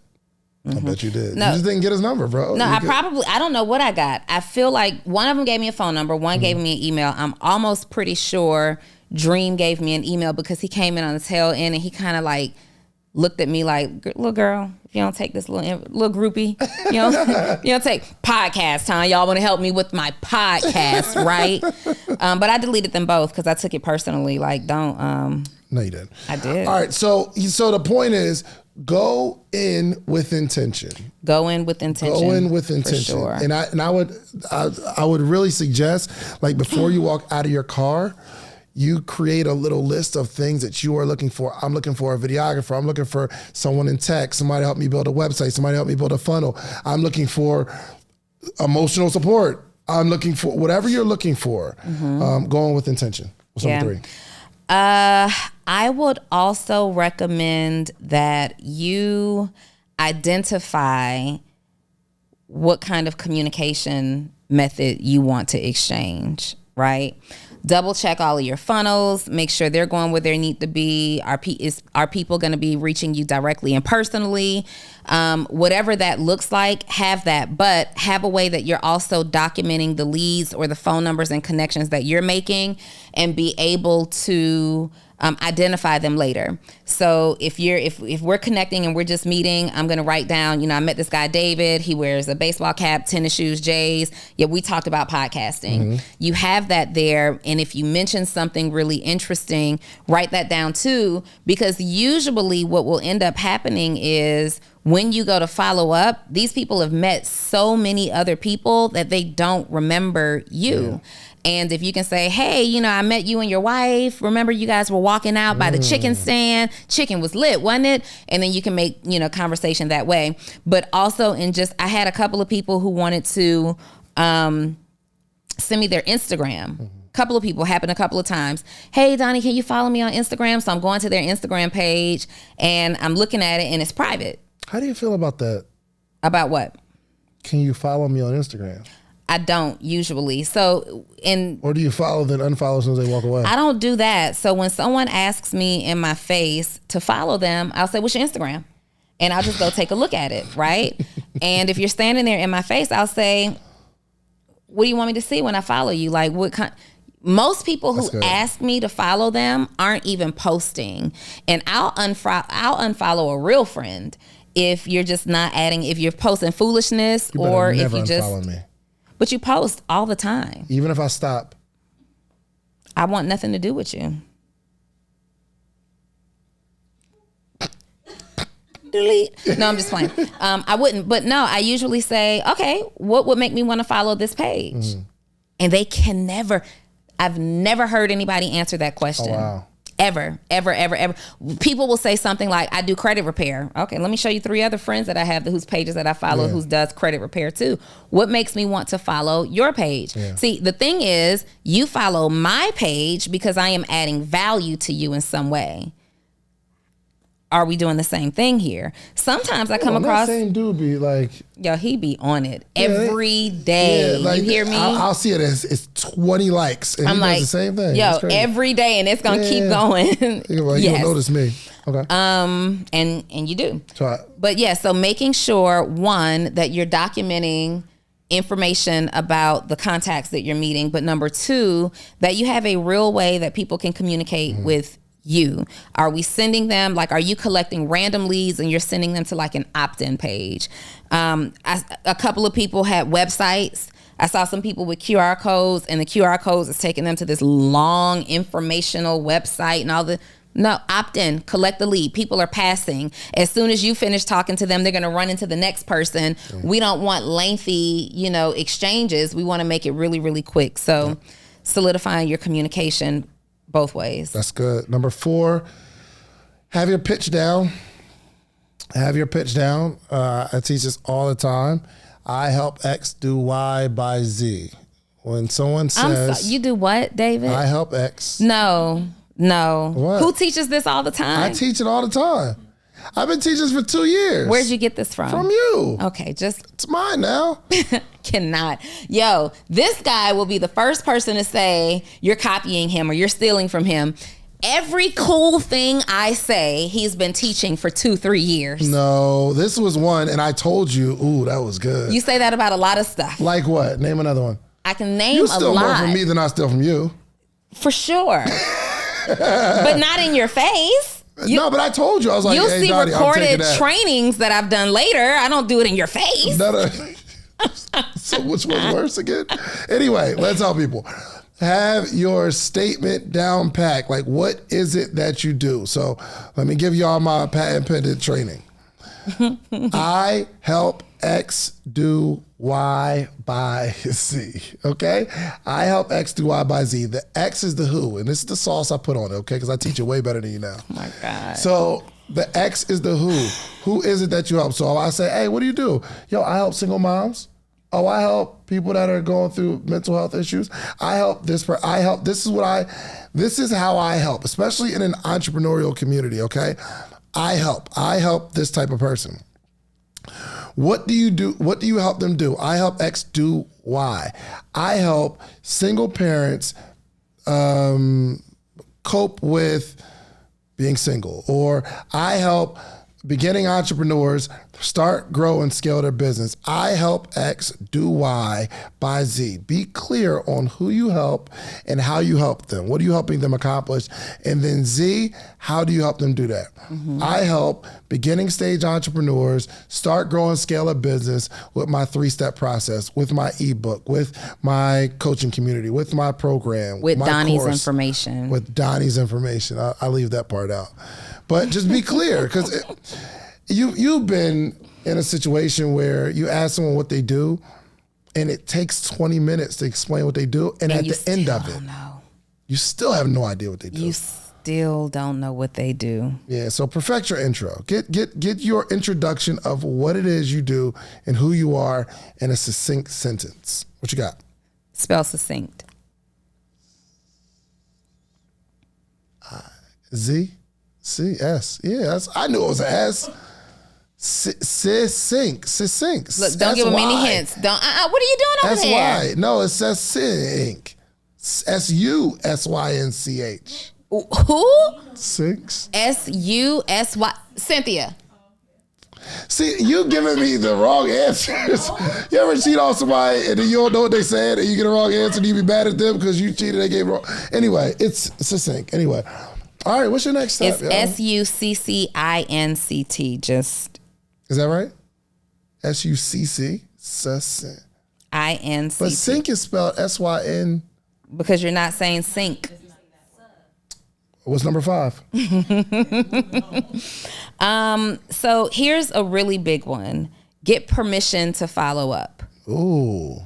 I bet you did. No, you just didn't get his number, bro. No, I don't know what I got. I feel like one of them gave me a phone number, one gave me an email. I'm almost pretty sure Dream gave me an email because he came in on the tail end and he kind of like looked at me like, little girl, if you don't take this little groupie, you don't take podcast time. Y'all want to help me with my podcast, right? But I deleted them both because I took it personally. Like, don't. No, you didn't. I did. All right. So the point is, go in with intention. Go in with intention. For sure. And I would really suggest, like, before you walk out of your car, you create a little list of things that you are looking for. I'm looking for a videographer. I'm looking for someone in tech. Somebody to help me build a website. Somebody to help me build a funnel. I'm looking for emotional support. I'm looking for whatever you're looking for. Going with intention. What's number 3? I would also recommend that you identify what kind of communication method you want to exchange, right? Double check all of your funnels, make sure they're going where they need to be. Are people going to be reaching you directly and personally? Whatever that looks like, have that, but have a way that you're also documenting the leads or the phone numbers and connections that you're making and be able to identify them later. So if we're connecting and we're just meeting, I'm going to write down, I met this guy, David, he wears a baseball cap, tennis shoes, J's. Yeah, we talked about podcasting. You have that there. And if you mention something really interesting, write that down too, because usually what will end up happening is when you go to follow up, these people have met so many other people that they don't remember you. Yeah. And if you can say, hey, I met you and your wife. Remember you guys were walking out by the chicken stand. Chicken was lit, wasn't it? And then you can make, conversation that way. But also I had a couple of people who wanted to send me their Instagram. Couple of people, happened a couple of times. Hey, Donnie, can you follow me on Instagram? So I'm going to their Instagram page and I'm looking at it and it's private. How do you feel about that? About what? Can you follow me on Instagram? I don't usually. So, or do you follow then unfollow as soon as they walk away? I don't do that. So when someone asks me in my face to follow them, I'll say, what's your Instagram? And I'll just go take a look at it, right? And if you're standing there in my face, I'll say, what do you want me to see when I follow you? Like what kind? Most people who ask me to follow them aren't even posting. And I'll unfollow a real friend if you're just not adding, if you're posting foolishness or if you just unfollow me. But you post all the time. Even if I stop. I want nothing to do with you. Delete. No, I'm just playing. I wouldn't. But no, I usually say, okay, what would make me want to follow this page? And they can never. I've never heard anybody answer that question. Oh, wow. Ever. People will say something like, I do credit repair. Okay, let me show you 3 other friends that I have whose pages that I follow who does credit repair too. What makes me want to follow your page? Yeah. See, the thing is, you follow my page because I am adding value to you in some way. Are we doing the same thing here? Sometimes I come across... That same dude be like... Yo, he be on it every day. Yeah, like, you hear me? I'll see it as it's 20 likes. And I'm like, does the same thing. Yo, every day, and it's going to keep going. Like, you don't notice me. Okay. And you do. Try. But yeah, so making sure, one, that you're documenting information about the contacts that you're meeting, but number 2, that you have a real way that people can communicate with you. Are we sending them, like, are you collecting random leads and you're sending them to like an opt-in page? A couple of people had websites. I saw some people with QR codes, and the QR codes is taking them to this long informational website and all the... No, opt-in, collect the lead. People are passing. As soon as you finish talking to them, they're going to run into the next person. We don't want lengthy, exchanges. We want to make it really, really quick. So solidifying your communication both ways. That's good. Number 4, have your pitch down. I teach this all the time. I help X do Y by Z. When someone says... you do what, David? I help X. No. What? Who teaches this all the time? I teach it all the time. I've been teaching this for 2 years. Where'd you get this from? From you. Okay, It's mine now. Cannot. Yo, this guy will be the first person to say you're copying him or you're stealing from him. Every cool thing I say, he's been teaching for 2-3 years. No, this was one, and I told you, ooh, that was good. You say that about a lot of stuff. Like what? Name another one. I can name a lot. You steal more from me than I steal from you. For sure. But not in your face. No, but I told you. I was like, you'll hey, see Donnie, recorded trainings that I've done later. I don't do it in your face. So which one's worse again? Anyway, let's tell people. Have your statement down packed. Like, what is it that you do? So let me give y'all my patent pending training. I help X do Y by Z. Okay? I help X do Y by Z. The X is the who, and this is the sauce I put on it, okay? Because I teach it way better than you now. Oh my God. So the X is the who. Who is it that you help? So I say, hey, what do you do? Yo, I help single moms. Oh, I help people that are going through mental health issues. I help this. This is how I help, especially in an entrepreneurial community, okay? I help this type of person. What do you do? What do you help them do? I help X do Y. I help single parents cope with being single, or I help beginning entrepreneurs start, grow, and scale their business. I help X do Y by Z. Be clear on who you help and how you help them. What are you helping them accomplish? And then Z, how do you help them do that? Mm-hmm. I help beginning stage entrepreneurs start, grow, and scale a business with my 3-step process, with my ebook, with my coaching community, with my program, with my Donnie's course, information. With Donnie's information. I leave that part out. But just be clear, because you've been in a situation where you ask someone what they do, and it takes 20 minutes to explain what they do, and at the end of it, you still have no idea what they do. You still don't know what they do. Yeah, so perfect your intro. Get your introduction of what it is you do and who you are in a succinct sentence. What you got? Spell succinct. Z-C-S. Yeah, I knew it was an S. Succinct. Look, don't give him any hints. Don't. What are you doing over there? S-Y. No, it says succinct. S-U-S-Y-N-C-H. Who? Six. S-U-S-Y. Cynthia. See, you giving me the wrong answers. You ever cheat on somebody and then you don't know what they said and you get a wrong answer and you be mad at them because you cheated, they gave wrong. Anyway, it's succinct. Anyway. All right, what's your next step? It's S-U-C-C-I-N-C-T. Just. Is that right? S-U-C-C? Succinct. I-N-C-T. But sync is spelled S-Y-N. Because you're not saying sync. What's number 5? So here's a really big one. Get permission to follow up. Ooh.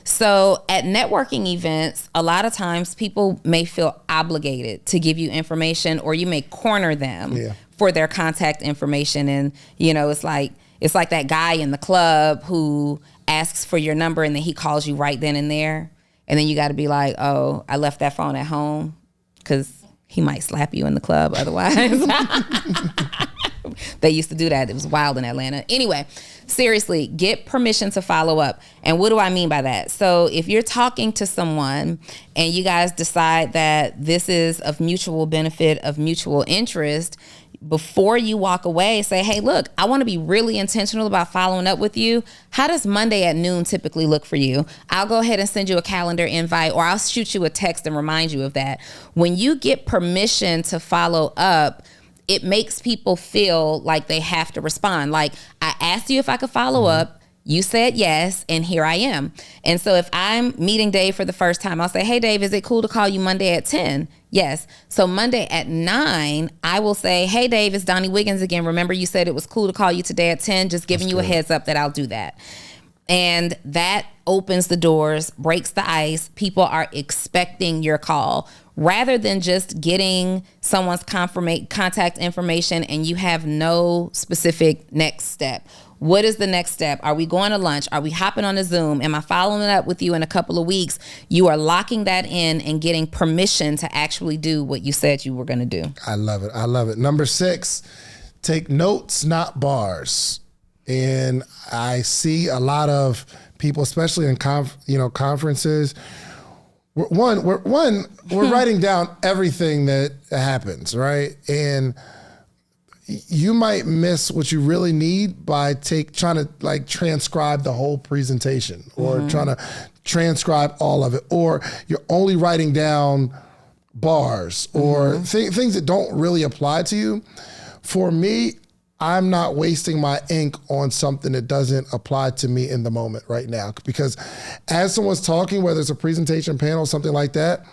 So at networking events, a lot of times people may feel obligated to give you information, or you may corner them for their contact information. And, it's like that guy in the club who asks for your number and then he calls you right then and there. And then you got to be like, oh, I left that phone at home, because he might slap you in the club otherwise. They used to do that. It was wild in Atlanta. Anyway, seriously, get permission to follow up. And what do I mean by that? So if you're talking to someone and you guys decide that this is of mutual benefit, of mutual interest, before you walk away, say, hey, look, I want to be really intentional about following up with you. How does Monday at noon typically look for you? I'll go ahead and send you a calendar invite, or I'll shoot you a text and remind you of that. When you get permission to follow up, it makes people feel like they have to respond. Like, I asked you if I could follow up. You said yes, and here I am. And so if I'm meeting Dave for the first time, I'll say, hey, Dave, is it cool to call you Monday at 10? Yes. So Monday at 9, I will say, hey, Dave, it's Donnie Wiggins again. Remember you said it was cool to call you today at 10? Just giving you a heads up that I'll do that. And that opens the doors, breaks the ice. People are expecting your call, rather than just getting someone's contact information and you have no specific next step. What is the next step? Are we going to lunch? Are we hopping on a Zoom? Am I following up with you in a couple of weeks? You are locking that in and getting permission to actually do what you said you were going to do. I love it. I love it. Number 6, take notes, not bars. And I see a lot of people, especially in conferences. We're writing down everything that happens, right? And you might miss what you really need by trying to transcribe the whole presentation, or trying to transcribe all of it, or you're only writing down bars or things that don't really apply to you. For me, I'm not wasting my ink on something that doesn't apply to me in the moment right now, because as someone's talking, whether it's a presentation, panel, something like that,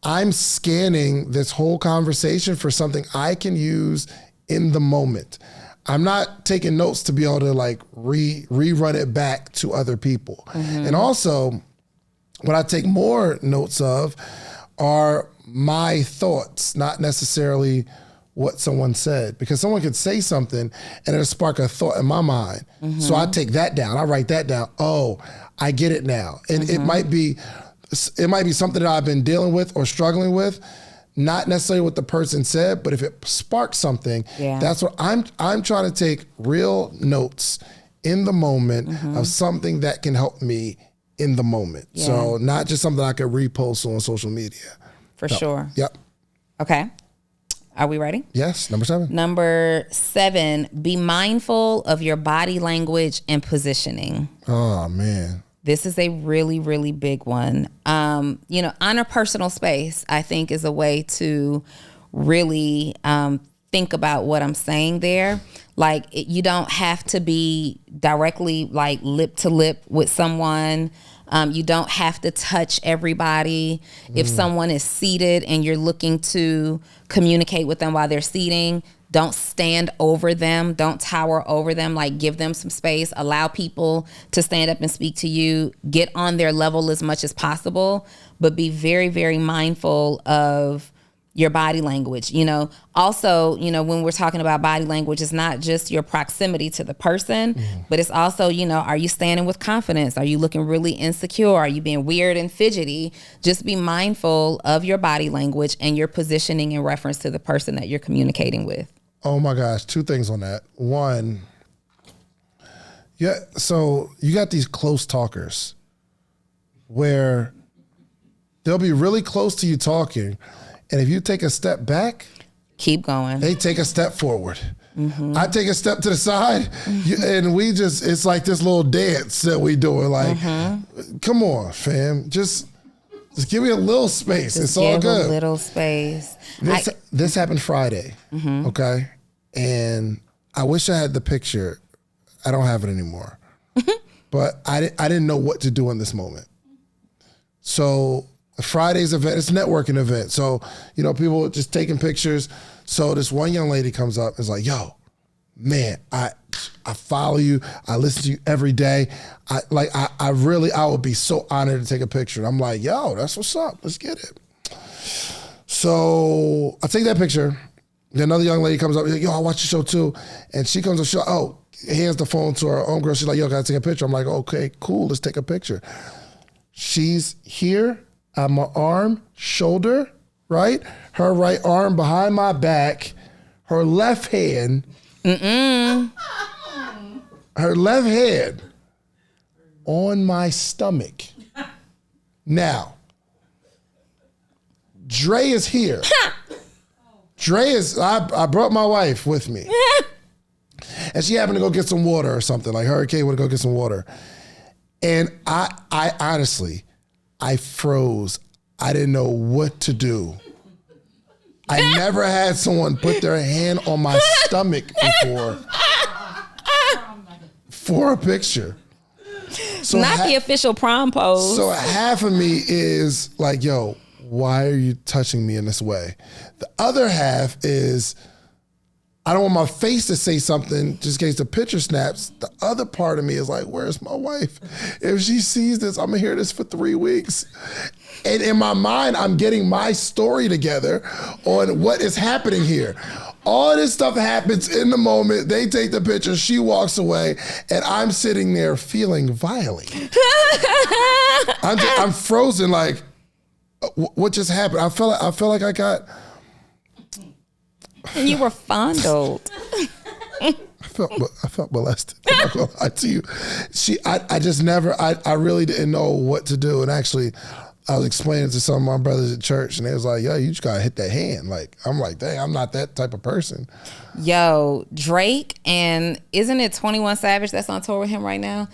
I'm scanning this whole conversation for something I can use in the moment. I'm not taking notes to be able to rerun it back to other people. And also, what I take more notes of are my thoughts, not necessarily what someone said, because someone could say something and it'll spark a thought in my mind. So I take that down. I write that down. Oh, I get it now. And it might be something that I've been dealing with or struggling with, not necessarily what the person said, but if it sparks something, that's what I'm trying to take real notes in the moment of something that can help me in the moment. So not just something I could repost on social media. For sure. Yep. Okay. Are we ready? Yes. Number 7. Number 7, be mindful of your body language and positioning. Oh, man. This is a really, really big one. Honor personal space, I think, is a way to really think about what I'm saying there. You don't have to be directly lip to lip with someone. You don't have to touch everybody. If someone is seated and you're looking to communicate with them while they're seating, don't stand over them. Don't tower over them. Give them some space. Allow people to stand up and speak to you. Get on their level as much as possible, but be very, very mindful of your body language. Also, when we're talking about body language, it's not just your proximity to the person, but it's also, are you standing with confidence? Are you looking really insecure? Are you being weird and fidgety? Just be mindful of your body language and your positioning in reference to the person that you're communicating with. Oh my gosh, 2 things on that. 1, so you got these close talkers where they'll be really close to you talking, and if you take a step back, keep going. They take a step forward. I take a step to the side, and it's like this little dance that we doing. Come on, fam, just give me a little space. It's all good. A little space. This happened Friday, okay? And I wish I had the picture. I don't have it anymore. But I didn't know what to do in this moment. So Friday's event, it's a networking event. So, people just taking pictures. So this one young lady comes up and is like, yo, man, I follow you. I listen to you every day. I would be so honored to take a picture. And I'm like, yo, that's what's up. Let's get it. So I take that picture. Then another young lady comes up, yo, I watch your show too. And she comes up, hands the phone to her own girl. She's like, yo, can I take a picture? I'm like, okay, cool, let's take a picture. She's here at my arm, shoulder, right? Her right arm behind my back, her left hand, her left hand on my stomach. Now, Dre is here. I brought my wife with me. And she happened to go get some water or something, like Hurricane would go get some water. And I honestly, I froze. I didn't know what to do. I never had someone put their hand on my stomach before for a picture. So Not the official prom pose. So half of me is like, yo, why are you touching me in this way? The other half is, I don't want my face to say something just in case the picture snaps. The other part of me is like, where's my wife? If she sees this, I'm gonna hear this for 3 weeks. And in my mind, I'm getting my story together on what is happening here. All this stuff happens in the moment. They take the picture, she walks away, and I'm sitting there feeling violated. I'm frozen like, what just happened? I felt like I got... And you were fondled. I felt molested. I'm not gonna lie to you. I really didn't know what to do. And actually, I was explaining to some of my brothers at church, and they was like, yo, you just gotta hit that hand. Like, I'm like, dang, I'm not that type of person. Yo, Drake, and isn't it 21 Savage that's on tour with him right now?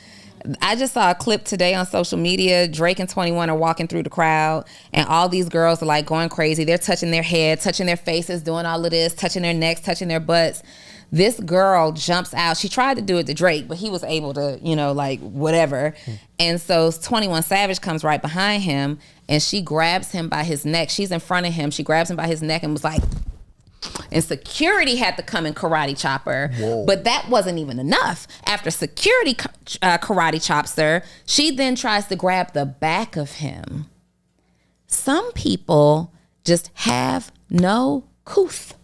I just saw a clip today on social media. Drake and 21 are walking through the crowd, and all these girls are like going crazy. They're touching their head, touching their faces, doing all of this, touching their necks, touching their butts. This girl jumps out. She tried to do it to Drake, but he was able to, like whatever. And so 21 Savage comes right behind him, and she grabs him by his neck. She's in front of him. She grabs him by his neck and was like, and security had to come and karate chop her. Whoa. But that wasn't even enough. After security karate chops her, she then tries to grab the back of him. Some people just have no couth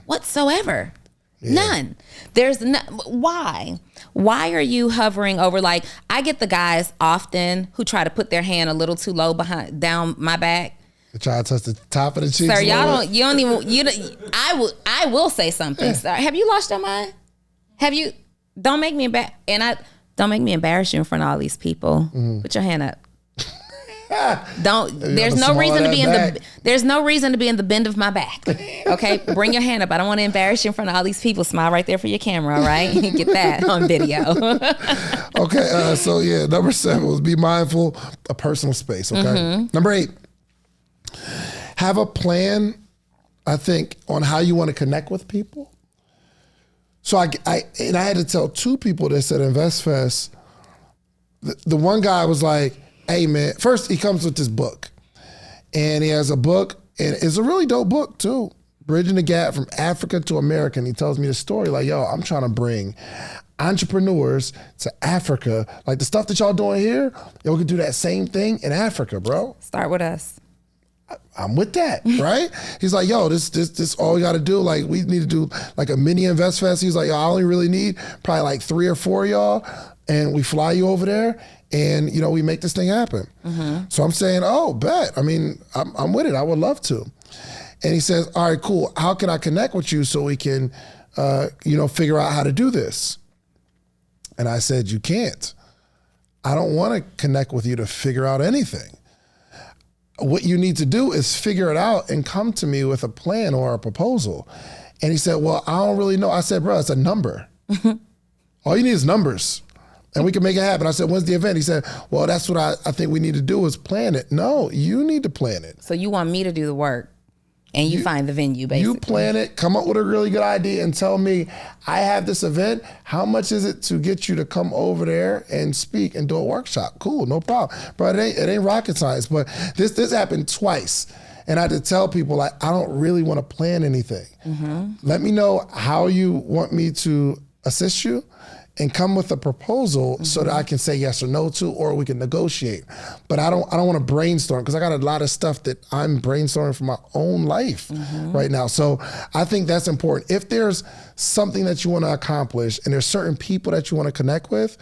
whatsoever. Yeah. None. There's no, why? Why are you hovering over? Like, I get the guys often who try to put their hand a little too low down my back. They try to touch the top of the cheeks. Sir, I will say something. Sir, have you lost your mind? Don't make me don't make me embarrass you in front of all these people. Put your hand up. There's no reason to be in the bend of my back. Okay? Bring your hand up. I don't want to embarrass you in front of all these people. Smile right there for your camera, all right? Get that on video. Okay, so yeah, number 7 was be mindful of personal space, okay? Number 8, have a plan, I think, on how you want to connect with people. So I had to tell 2 people this at Investfest. The one guy was like, hey man, first he comes with this book. And he has a book, and it's a really dope book too. Bridging the Gap from Africa to America. And he tells me the story like, yo, I'm trying to bring entrepreneurs to Africa. Like the stuff that y'all doing here, y'all can do that same thing in Africa, bro. Start with us. I'm with that, right? He's like, yo, this all we got to do. Like, we need to do like a mini Investfest. He's like, yo, I only really need probably like 3 or 4 of y'all, and we fly you over there, and we make this thing happen. So I'm saying, oh, bet. I mean, I'm with it. I would love to. And he says, all right, cool. How can I connect with you so we can, figure out how to do this? And I said, you can't. I don't want to connect with you to figure out anything. What you need to do is figure it out and come to me with a plan or a proposal. And he said, well, I don't really know. I said, bro, it's a number. All you need is numbers, and we can make it happen. I said, when's the event? He said, well, that's what I think we need to do is plan it. No, you need to plan it. So you want me to do the work, and you find the venue, basically. You plan it, come up with a really good idea, and tell me, I have this event. How much is it to get you to come over there and speak and do a workshop? Cool, no problem. Bro, it ain't rocket science, but this happened twice. And I had to tell people, like, I don't really want to plan anything. Let me know how you want me to assist you and come with a proposal so that I can say yes or no to, or we can negotiate. But I don't want to brainstorm, because I got a lot of stuff that I'm brainstorming for my own life right now. So I think that's important. If there's something that you want to accomplish and there's certain people that you want to connect with,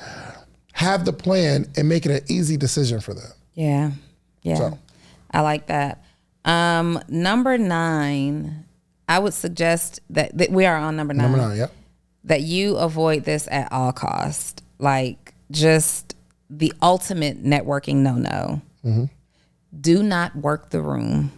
have the plan and make it an easy decision for them. Yeah. So. I like that. Number 9, I would suggest that we are on number 9. Number 9, yep. That you avoid this at all costs. Like, just the ultimate networking no-no. Do not work the room.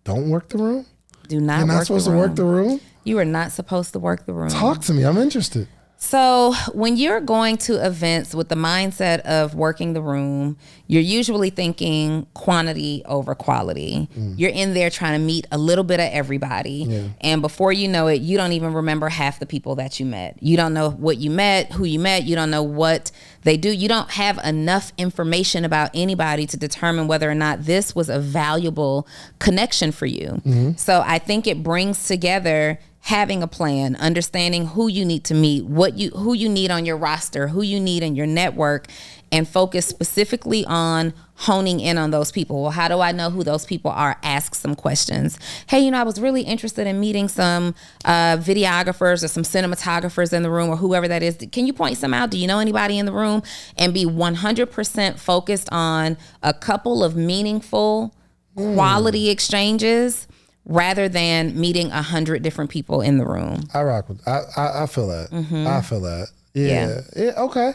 Don't work the room? Do not You're not work supposed the to room. work the room? You are not supposed to work the room. Talk to me. I'm interested. So when you're going to events with the mindset of working the room, you're usually thinking quantity over quality. You're in there trying to meet a little bit of everybody. Yeah. And before you know it, you don't even remember half the people that you met. You don't know what you met, who you met. You don't know what they do. You don't have enough information about anybody to determine whether or not this was a valuable connection for you. So I think it brings together having a plan, understanding who you need to meet, who you need on your roster, who you need in your network, and focus specifically on honing in on those people. Well, how do I know who those people are? Ask some questions. Hey, I was really interested in meeting some videographers or some cinematographers in the room, or whoever that is. Can you point some out? Do you know anybody in the room? And be 100% focused on a couple of meaningful quality exchanges, rather than meeting 100 different people in the room. I rock with. I feel that. I feel that. Yeah. Okay.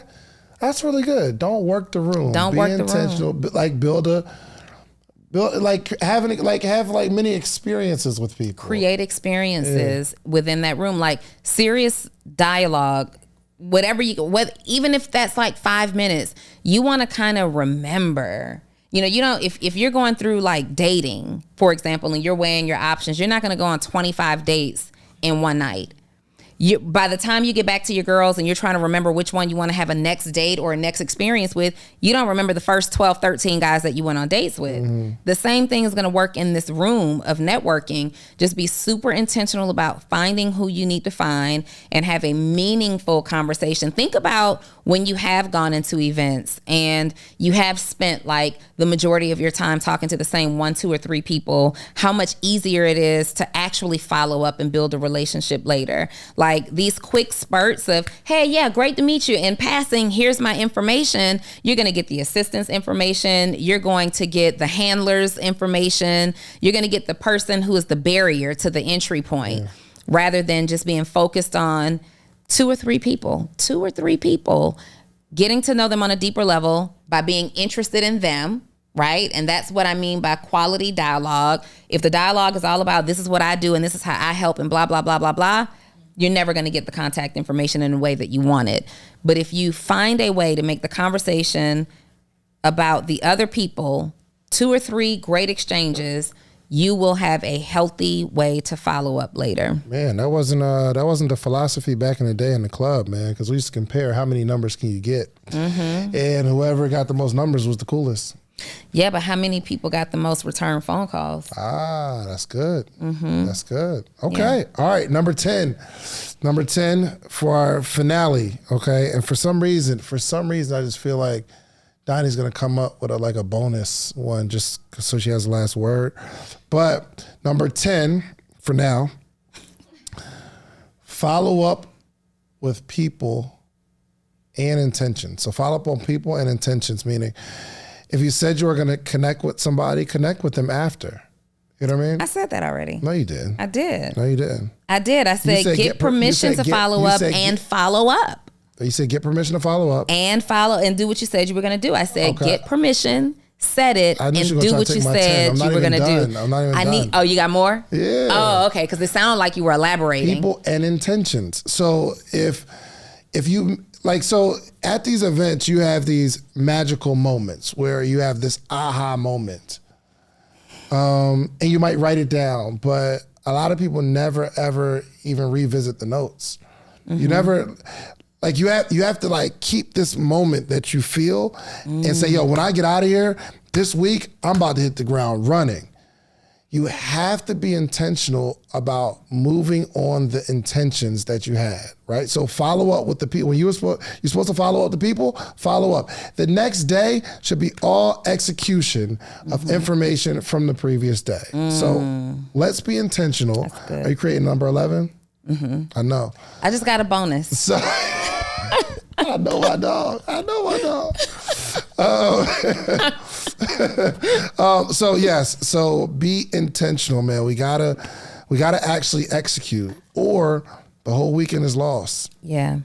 That's really good. Don't work the room. Don't Be work the intentional. room. Like have many experiences with people. Create experiences within that room, like serious dialogue. Even if that's like 5 minutes, you want to kind of remember. If you're going through like dating, for example, and you're weighing your options, you're not going to go on 25 dates in one night. By the time you get back to your girls and you're trying to remember which one you want to have a next date or a next experience with, you don't remember the first 12, 13 guys that you went on dates with. The same thing is going to work in this room of networking. Just be super intentional about finding who you need to find and have a meaningful conversation. Think about when you have gone into events and you have spent like the majority of your time talking to the same 1, 2, or 3 people, how much easier it is to actually follow up and build a relationship later. Like these quick spurts of, hey, yeah, great to meet you. In passing, here's my information. You're going to get the assistant's information. You're going to get the handler's information. You're going to get the person who is the barrier to the entry point, rather than just being focused on 2 or 3 people, getting to know them on a deeper level by being interested in them. Right. And that's what I mean by quality dialogue. If the dialogue is all about this is what I do and this is how I help and blah, blah, blah, blah, blah, you're never going to get the contact information in a way that you want it. But if you find a way to make the conversation about the other people, 2 or 3 great exchanges, you will have a healthy way to follow up later. Man, that wasn't the philosophy back in the day in the club, man, because we used to compare how many numbers can you get. And whoever got the most numbers was the coolest. Yeah, but how many people got the most return phone calls? That's good. That's good. Okay. Yeah. All right. Number 10 for our finale. Okay. And for some reason, I just feel like Donnie's going to come up with a bonus one just so she has the last word. But number 10 for now, follow up with people and intentions. So follow up on people and intentions, meaning if you said you were going to connect with somebody, connect with them after. You know what I mean? I said that already. No, you didn't. I did. No, you didn't. I did. I said get permission to follow up and follow up. You said get permission to follow up. And follow and do what you said you were going to do. I said get permission, set it, and do what you said you were going to do. I'm not even done. Oh, you got more? Yeah. Oh, okay. Because it sounded like you were elaborating. People and intentions. So if you... so at these events, you have these magical moments where you have this aha moment. And you might write it down, but a lot of people never, ever even revisit the notes. You never, you have to keep this moment that you feel and say, yo, when I get out of here this week, I'm about to hit the ground running. you have to be intentional about moving on the intentions that you had, right? So follow up with the people. When you're supposed to follow up with the people, follow up. The next day should be all execution of information from the previous day. So let's be intentional. Are you creating number 11? I know. I just got a bonus. So, I know my dog. So yes, so be intentional, man. We gotta actually execute, or the whole weekend is lost. Yeah.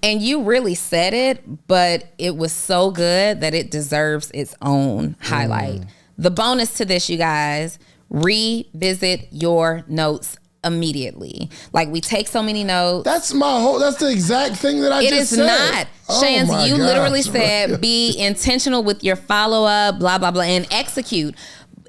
And you really said it, but it was so good that it deserves its own highlight. The bonus to this, you guys, revisit your notes immediately. Like, we take so many notes. That's the exact thing that I just said. It is not. Shans, you literally said be intentional with your follow-up, blah, blah, blah, and execute.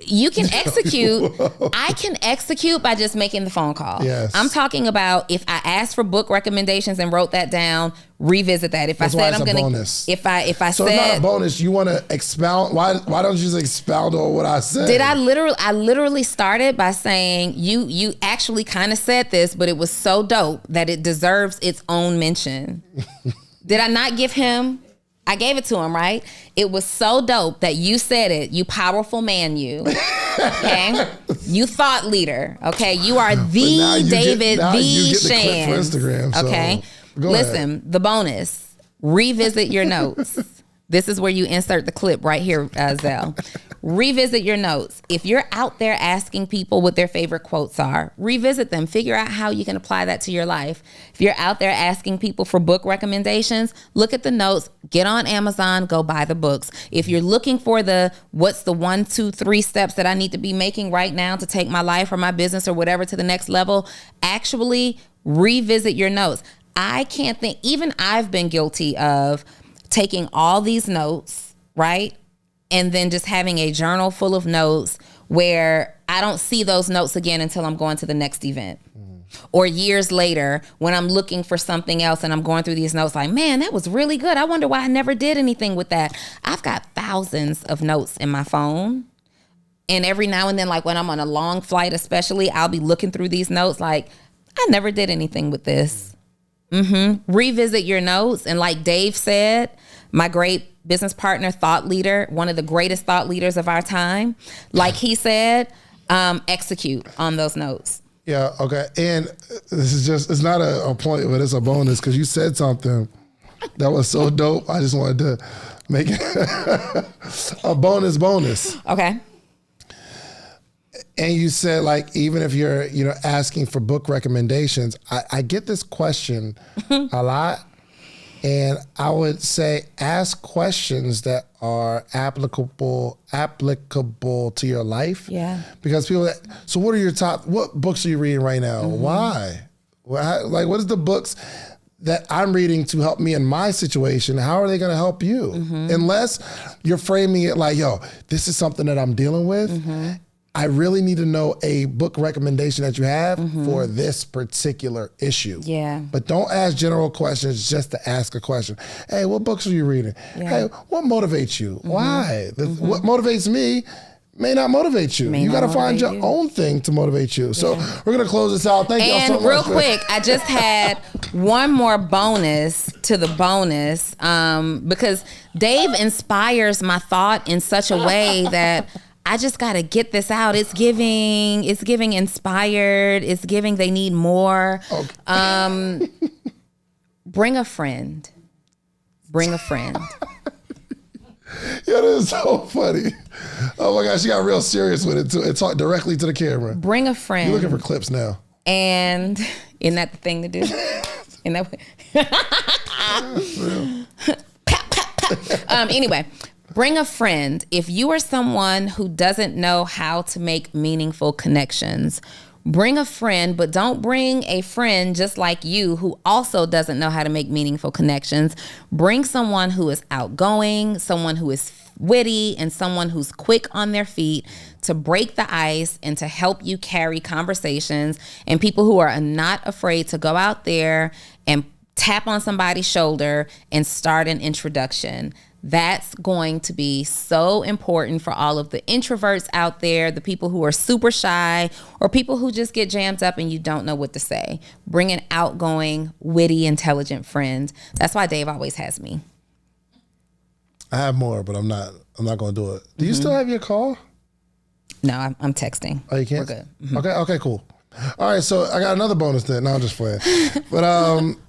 You can execute. I can execute by just making the phone call. Yes. I'm talking about if I asked for book recommendations and wrote that down, revisit that. If That's I said why I'm it's a gonna, bonus. if I So said it's not a bonus. You want to expound? Why don't you just expound on what I said? I literally started by saying you actually kind of said this, but it was so dope that it deserves its own mention. Did I not give him? I gave it to him, right? It was so dope that you said it. You powerful man, you. Okay? You thought leader. Okay? You are the David, the Shan. For Instagram, so okay? Listen, the bonus. Revisit your notes. This is where you insert the clip right here, Zell. Revisit your notes. If you're out there asking people what their favorite quotes are, revisit them. Figure out how you can apply that to your life. If you're out there asking people for book recommendations, look at the notes, get on Amazon, go buy the books. If you're looking for what's the 1, 2, 3 steps that I need to be making right now to take my life or my business or whatever to the next level, actually revisit your notes. I can't think, even I've been guilty of taking all these notes, right? And then just having a journal full of notes where I don't see those notes again until I'm going to the next event. Or years later when I'm looking for something else and I'm going through these notes like, man, that was really good. I wonder why I never did anything with that. I've got thousands of notes in my phone. And every now and then, like when I'm on a long flight especially, I'll be looking through these notes like, I never did anything with this. Revisit your notes. And like Dave said, my great business partner, thought leader, one of the greatest thought leaders of our time, like he said, execute on those notes. Yeah, okay. And this is it's not a point, but it's a bonus because you said something that was so dope. I just wanted to make it a bonus. Okay. And you said, like, even if you're, asking for book recommendations, I get this question a lot. And I would say ask questions that are applicable to your life. Yeah. Because so what books are you reading right now? Why? What is the books that I'm reading to help me in my situation? How are they going to help you? Unless you're framing it like, yo, this is something that I'm dealing with. I really need to know a book recommendation that you have for this particular issue. Yeah. But don't ask general questions just to ask a question. Hey, what books are you reading? Yeah. Hey, what motivates you? Why? What motivates me may not motivate you. You got to find your own thing to motivate you. So we're going to close this out. Thank y'all so much. And real quick, I just had one more bonus to the bonus because Dave inspires my thought in such a way that I just got to get this out. It's giving inspired. It's giving they need more. Okay. Bring a friend. Bring a friend. Yeah, that is so funny. Oh my gosh, she got real serious with it too. And talk directly to the camera. Bring a friend. You're looking for clips now. And isn't that the thing to do? Anyway. Bring a friend. If you are someone who doesn't know how to make meaningful connections, bring a friend, but don't bring a friend just like you who also doesn't know how to make meaningful connections. Bring someone who is outgoing, someone who is witty, and someone who's quick on their feet to break the ice and to help you carry conversations, and people who are not afraid to go out there and tap on somebody's shoulder and start an introduction. That's going to be so important for all of the introverts out there, the people who are super shy, or people who just get jammed up and you don't know what to say. Bring an outgoing, witty, intelligent friend. That's why Dave always has me. I have more, but I'm not going to do it. Do you still have your call? No, I'm texting. Oh, you can't? We're good. Okay, cool. All right, so I got another bonus then. No, I'm just playing. But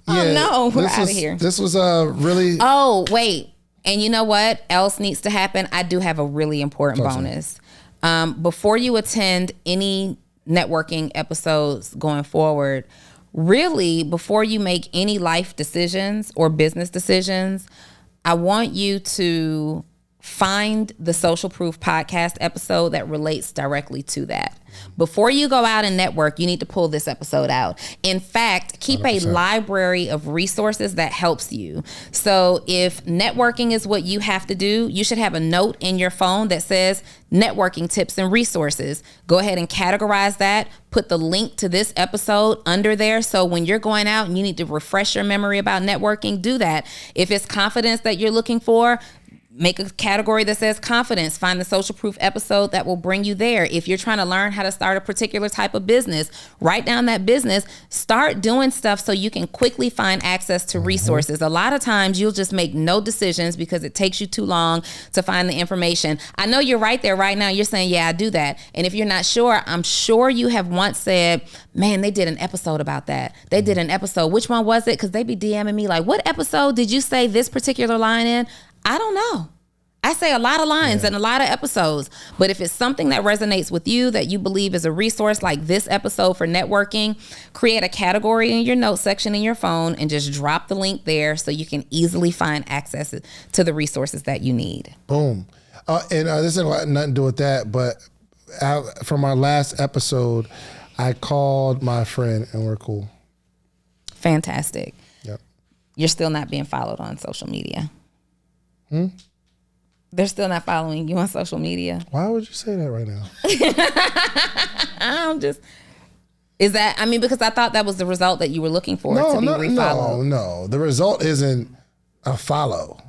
yeah, no, we're out of here. This was really. Oh, wait. And you know what else needs to happen? I do have a really important bonus. Before you attend any networking episodes going forward, really, before you make any life decisions or business decisions, I want you to find the Social Proof podcast episode that relates directly to that. Before you go out and network, you need to pull this episode out. In fact, keep 100%. A library of resources that helps you. So if networking is what you have to do, you should have a note in your phone that says networking tips and resources. Go ahead and categorize that. Put the link to this episode under there. So when you're going out and you need to refresh your memory about networking, do that. If it's confidence that you're looking for, make a category that says confidence. Find the Social Proof episode that will bring you there. If you're trying to learn how to start a particular type of business, write down that business. Start doing stuff so you can quickly find access to resources. A lot of times you'll just make no decisions because it takes you too long to find the information. I know you're right there right now. You're saying, yeah, I do that. And if you're not sure, I'm sure you have once said, man, they did an episode about that. They did an episode. Which one was it? Because they be DMing me like, what episode did you say this particular line in? I don't know. I say a lot of lines and a lot of episodes, but if it's something that resonates with you that you believe is a resource like this episode for networking, create a category in your notes section in your phone and just drop the link there so you can easily find access to the resources that you need. Boom. And this ain't got nothing to do with that, but from our last episode, I called my friend and we're cool. Fantastic. Yep. You're still not being followed on social media. They're still not following you on social media. Why would you say that right now? Because I thought that was the result that you were looking for to be refollowed. No. The result isn't a follow.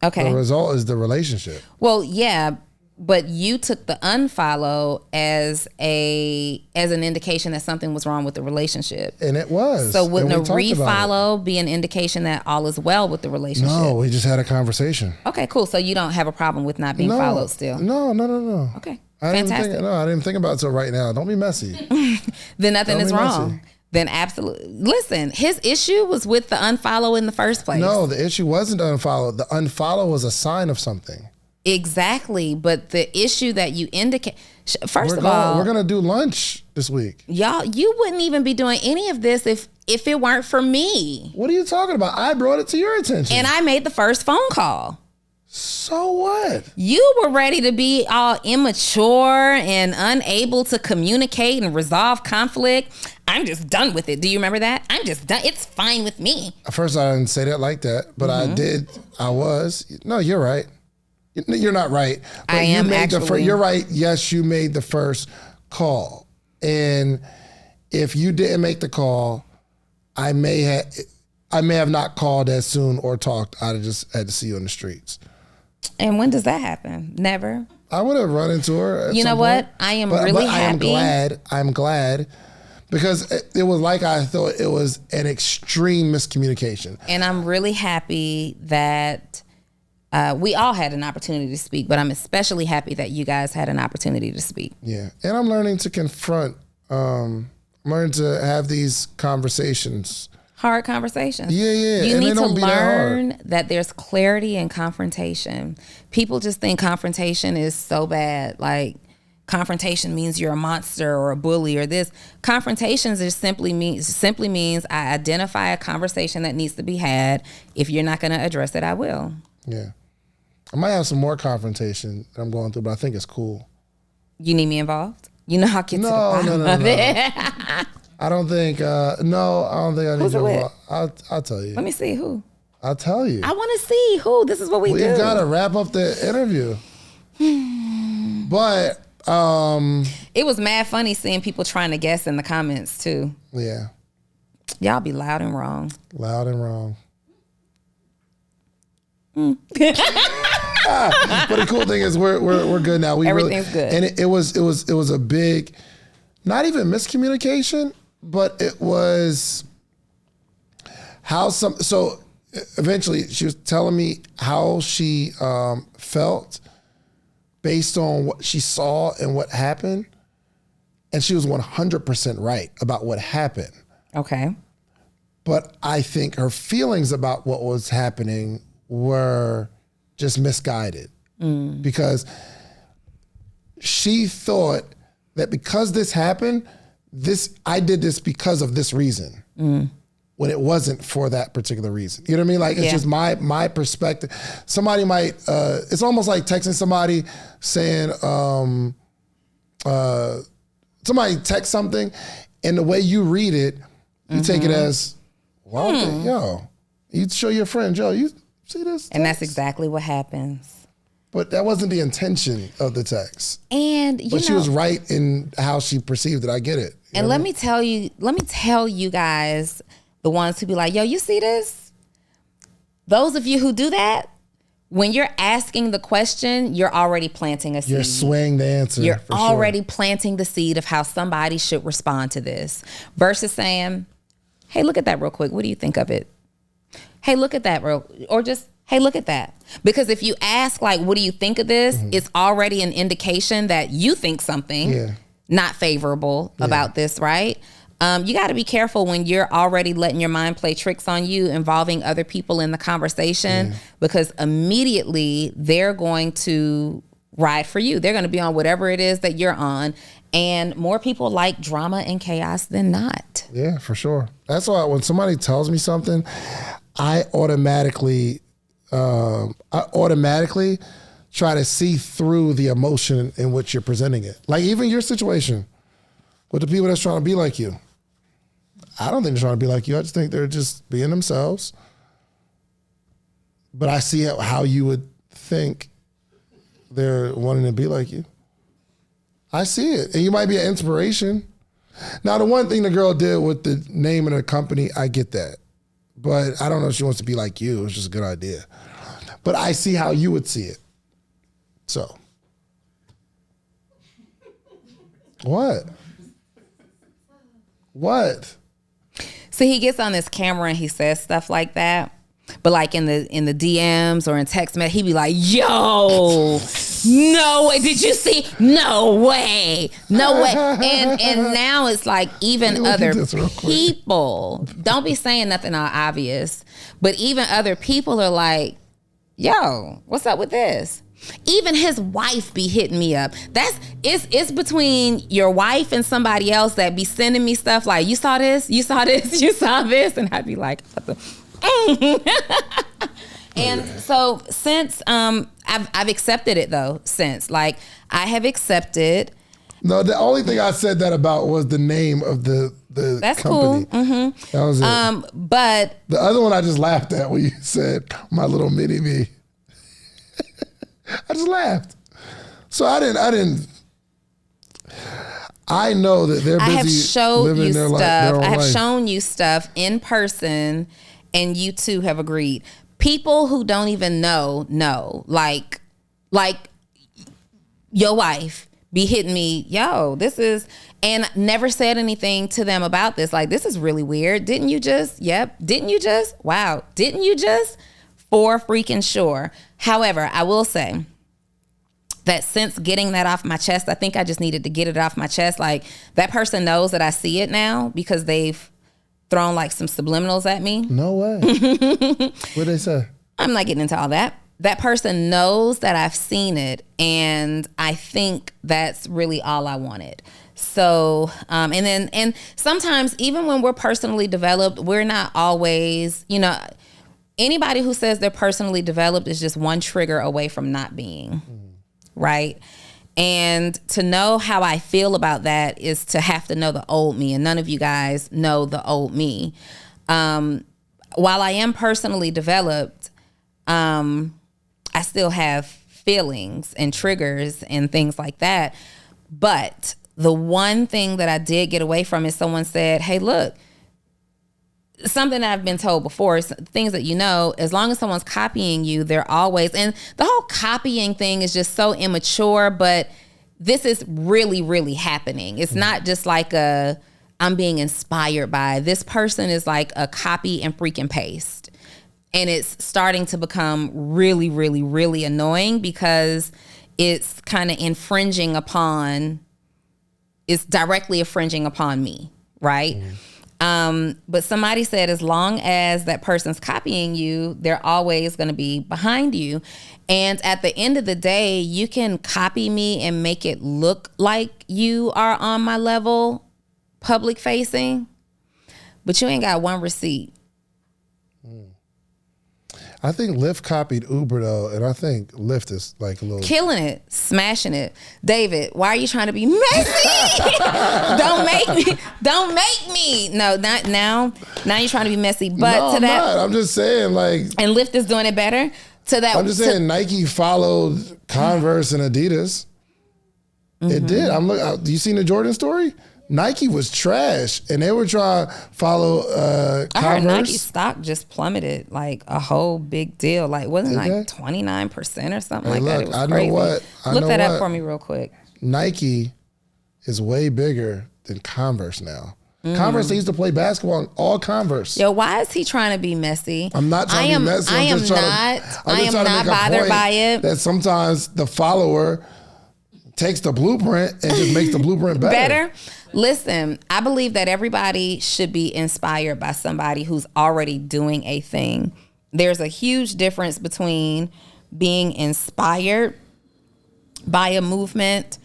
Okay. The result is the relationship. Well, yeah, but you took the unfollow as an indication that something was wrong with the relationship. And it was. So wouldn't a refollow be an indication that all is well with the relationship? No, we just had a conversation. Okay, cool. So you don't have a problem with not being followed still? No. Okay, fantastic. I didn't think about it until right now. Don't be messy. Then nothing is wrong. Then absolutely. Listen, his issue was with the unfollow in the first place. No, the issue wasn't the unfollow. The unfollow was a sign of something. Exactly, but the issue that you indicate. First of all, we're gonna do lunch this week. Y'all, you wouldn't even be doing any of this if it weren't for me. What are you talking about? I brought it to your attention, and I made the first phone call. So what? You were ready to be all immature and unable to communicate and resolve conflict. I'm just done with it. Do you remember that? I'm just done. It's fine with me. At first, I didn't say that like that, but I did. I was. No, you're right. You're not right. But I am actually. You're right. Yes, you made the first call. And if you didn't make the call, I may have not called as soon or talked. I'd have just had to see you on the streets. And when does that happen? Never. I would have run into her at You know some what? point. I am really happy. I'm glad because it was like I thought it was an extreme miscommunication. And I'm really happy that we all had an opportunity to speak, but I'm especially happy that you guys had an opportunity to speak. Yeah. And I'm learning to confront, I'm learning to have these conversations. Hard conversations. Yeah. You and need to learn that there's clarity in confrontation. People just think confrontation is so bad. Like confrontation means you're a monster or a bully or this. Confrontations is simply means I identify a conversation that needs to be had. If you're not going to address it, I will. Yeah. I might have some more confrontation that I'm going through, but I think it's cool. You need me involved? You know I'll get to the bottom of it. I don't think I need you involved. I'll tell you. Let me see who. I'll tell you. I want to see who. This is what we do. We've got to wrap up the interview. But it was mad funny seeing people trying to guess in the comments too. Yeah. Y'all be loud and wrong. Loud and wrong. But the cool thing is we're good now. Everything's good. And it was a big, not even miscommunication, but it was so eventually she was telling me how she felt based on what she saw and what happened. And she was 100% right about what happened. Okay. But I think her feelings about what was happening were just misguided because she thought that because this happened, I did this because of this reason when it wasn't for that particular reason. You know what I mean? Like, it's just my perspective. Somebody might, it's almost like texting somebody saying, somebody text something and the way you read it, you take it as, well, yo, you show your friend, Joe, you see this text? And that's exactly what happens. But that wasn't the intention of the text. And but she was right in how she perceived it. I get it. And let me tell you guys, the ones who be like, yo, you see this? Those of you who do that, when you're asking the question, you're already planting a seed. You're swaying the answer. You're already planting the seed of how somebody should respond to this versus saying, hey, look at that real quick. What do you think of it? Hey, look at that or just, hey, look at that. Because if you ask, like, what do you think of this? It's already an indication that you think something not favorable about this, right? You got to be careful when you're already letting your mind play tricks on you, involving other people in the conversation, because immediately they're going to ride for you. They're going to be on whatever it is that you're on. And more people like drama and chaos than not. Yeah, for sure. That's why when somebody tells me something, I automatically try to see through the emotion in which you're presenting it. Like even your situation with the people that's trying to be like you. I don't think they're trying to be like you. I just think they're just being themselves. But I see how you would think they're wanting to be like you. I see it. And you might be an inspiration. Now, the one thing the girl did with the name of the company, I get that. But I don't know if she wants to be like you. It's just a good idea. But I see how you would see it. So. What? What? So he gets on this camera and he says stuff like that. But like in the DMs or in text message, he'd be like, yo, no way. Did you see? No way. No way. And now it's like even other people, don't be saying nothing all obvious, but even other people are like, yo, what's up with this? Even his wife be hitting me up. It's between your wife and somebody else that be sending me stuff like, you saw this, you saw this, you saw this. And I'd be like, what the? And so since I've accepted it though, since like I have accepted. No, the only thing I said that about was the name of the that's company. Cool. Mm-hmm. That was it. But the other one I just laughed at when you said my little mini me. I just laughed. So I know that they're busy. I have showed you stuff. I have life. shown you stuff in person, and you two have agreed. People who don't even know, like your wife be hitting me, yo, this is, and never said anything to them about this. Like, this is really weird. Didn't you just? Yep. Didn't you just? Wow. Didn't you just? For freaking sure. However, I will say that since getting that off my chest, I think I just needed to get it off my chest. Like, that person knows that I see it now because they've thrown like some subliminals at me. No way. What'd they say? I'm not getting into all that. That person knows that I've seen it, and I think that's really all I wanted. So, and sometimes even when we're personally developed, we're not always, anybody who says they're personally developed is just one trigger away from not being, right? And to know how I feel about that is to have to know the old me, and none of you guys know the old me. While I am personally developed, I still have feelings and triggers and things like that. But the one thing that I did get away from is someone said, hey, look, something that I've been told before, things that you know, as long as someone's copying you, they're always, and the whole copying thing is just so immature, but this is really, really happening. It's not just like I'm being inspired by. This person is like a copy and freaking paste. And it's starting to become really, really, really annoying because it's kind of it's directly infringing upon me, right? But somebody said as long as that person's copying you, they're always going to be behind you. And at the end of the day, you can copy me and make it look like you are on my level, public facing, but you ain't got one receipt. I think Lyft copied Uber though, and I think Lyft is like a little killing it, smashing it. David, why are you trying to be messy? Don't make me. No, not now. Now you're trying to be messy. But no, to I'm that, not. I'm just saying, like, and Lyft is doing it better. To that, I'm just saying, Nike followed Converse and Adidas. It did. You seen the Jordan story? Nike was trash, and they were trying to follow Converse. I heard Nike stock just plummeted, like a whole big deal. Like, wasn't it like 29% or something like that? It was crazy. Look that up for me real quick. Nike is way bigger than Converse now. Converse, they used to play basketball in all Converse. Yo, why is he trying to be messy? I'm not trying to be messy. I am not bothered by it. That sometimes the follower takes the blueprint and just makes the blueprint better. Listen, I believe that everybody should be inspired by somebody who's already doing a thing. There's a huge difference between being inspired by a movement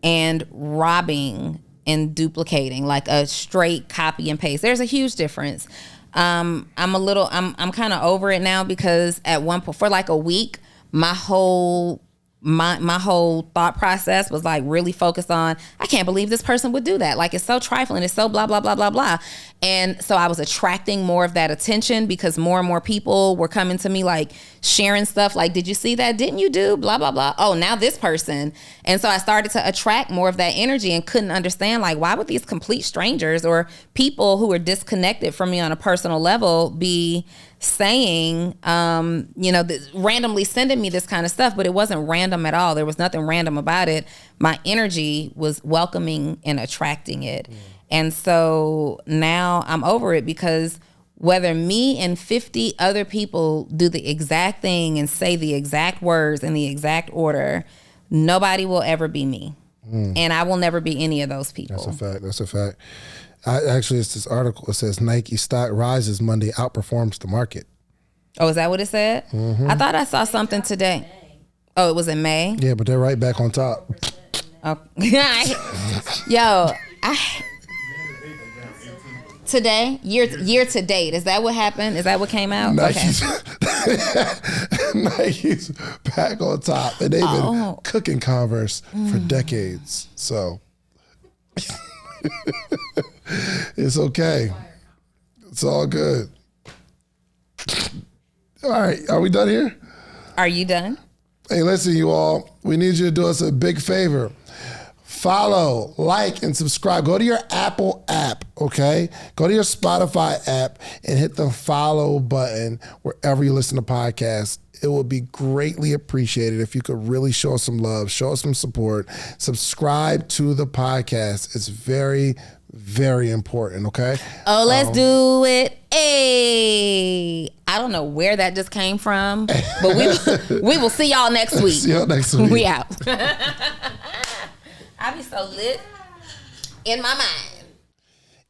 and robbing and duplicating, like a straight copy and paste. There's a huge difference. I'm kind of over it now because at one point, for like a week, my whole thought process was like really focused on, I can't believe this person would do that. Like, it's so trifling. It's so blah, blah, blah, blah, blah. And so I was attracting more of that attention because more and more people were coming to me, like sharing stuff like, did you see that? Didn't you do blah, blah, blah? Oh, now this person. And so I started to attract more of that energy and couldn't understand, like, why would these complete strangers or people who are disconnected from me on a personal level be saying, randomly sending me this kind of stuff? But it wasn't random at all. There was nothing random about it. My energy was welcoming and attracting it. And so now I'm over it because whether me and 50 other people do the exact thing and say the exact words in the exact order, nobody will ever be me. And I will never be any of those people. That's a fact. Actually, it's this article. It says Nike stock rises Monday, outperforms the market. Oh, is that what it said? I thought I saw something today. Oh, it was in May? Yeah, but they're right back on top. Oh. Today, year to date, is that what happened? Is that what came out? Nike's back on top, and they've been cooking Converse for decades. So it's okay. It's all good. All right, are we done here? Are you done? Hey, listen, you all. We need you to do us a big favor. Follow, like, and subscribe. Go to your Apple app, okay? Go to your Spotify app and hit the follow button wherever you listen to podcasts. It would be greatly appreciated if you could really show us some love, show us some support. Subscribe to the podcast. It's very, very important, okay? Oh, let's do it. Hey, I don't know where that just came from, but we will see y'all next week. See y'all next week. We out. I be so lit in my mind.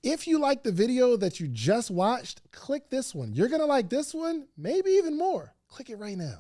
If you like the video that you just watched, click this one. You're going to like this one, maybe even more. Click it right now.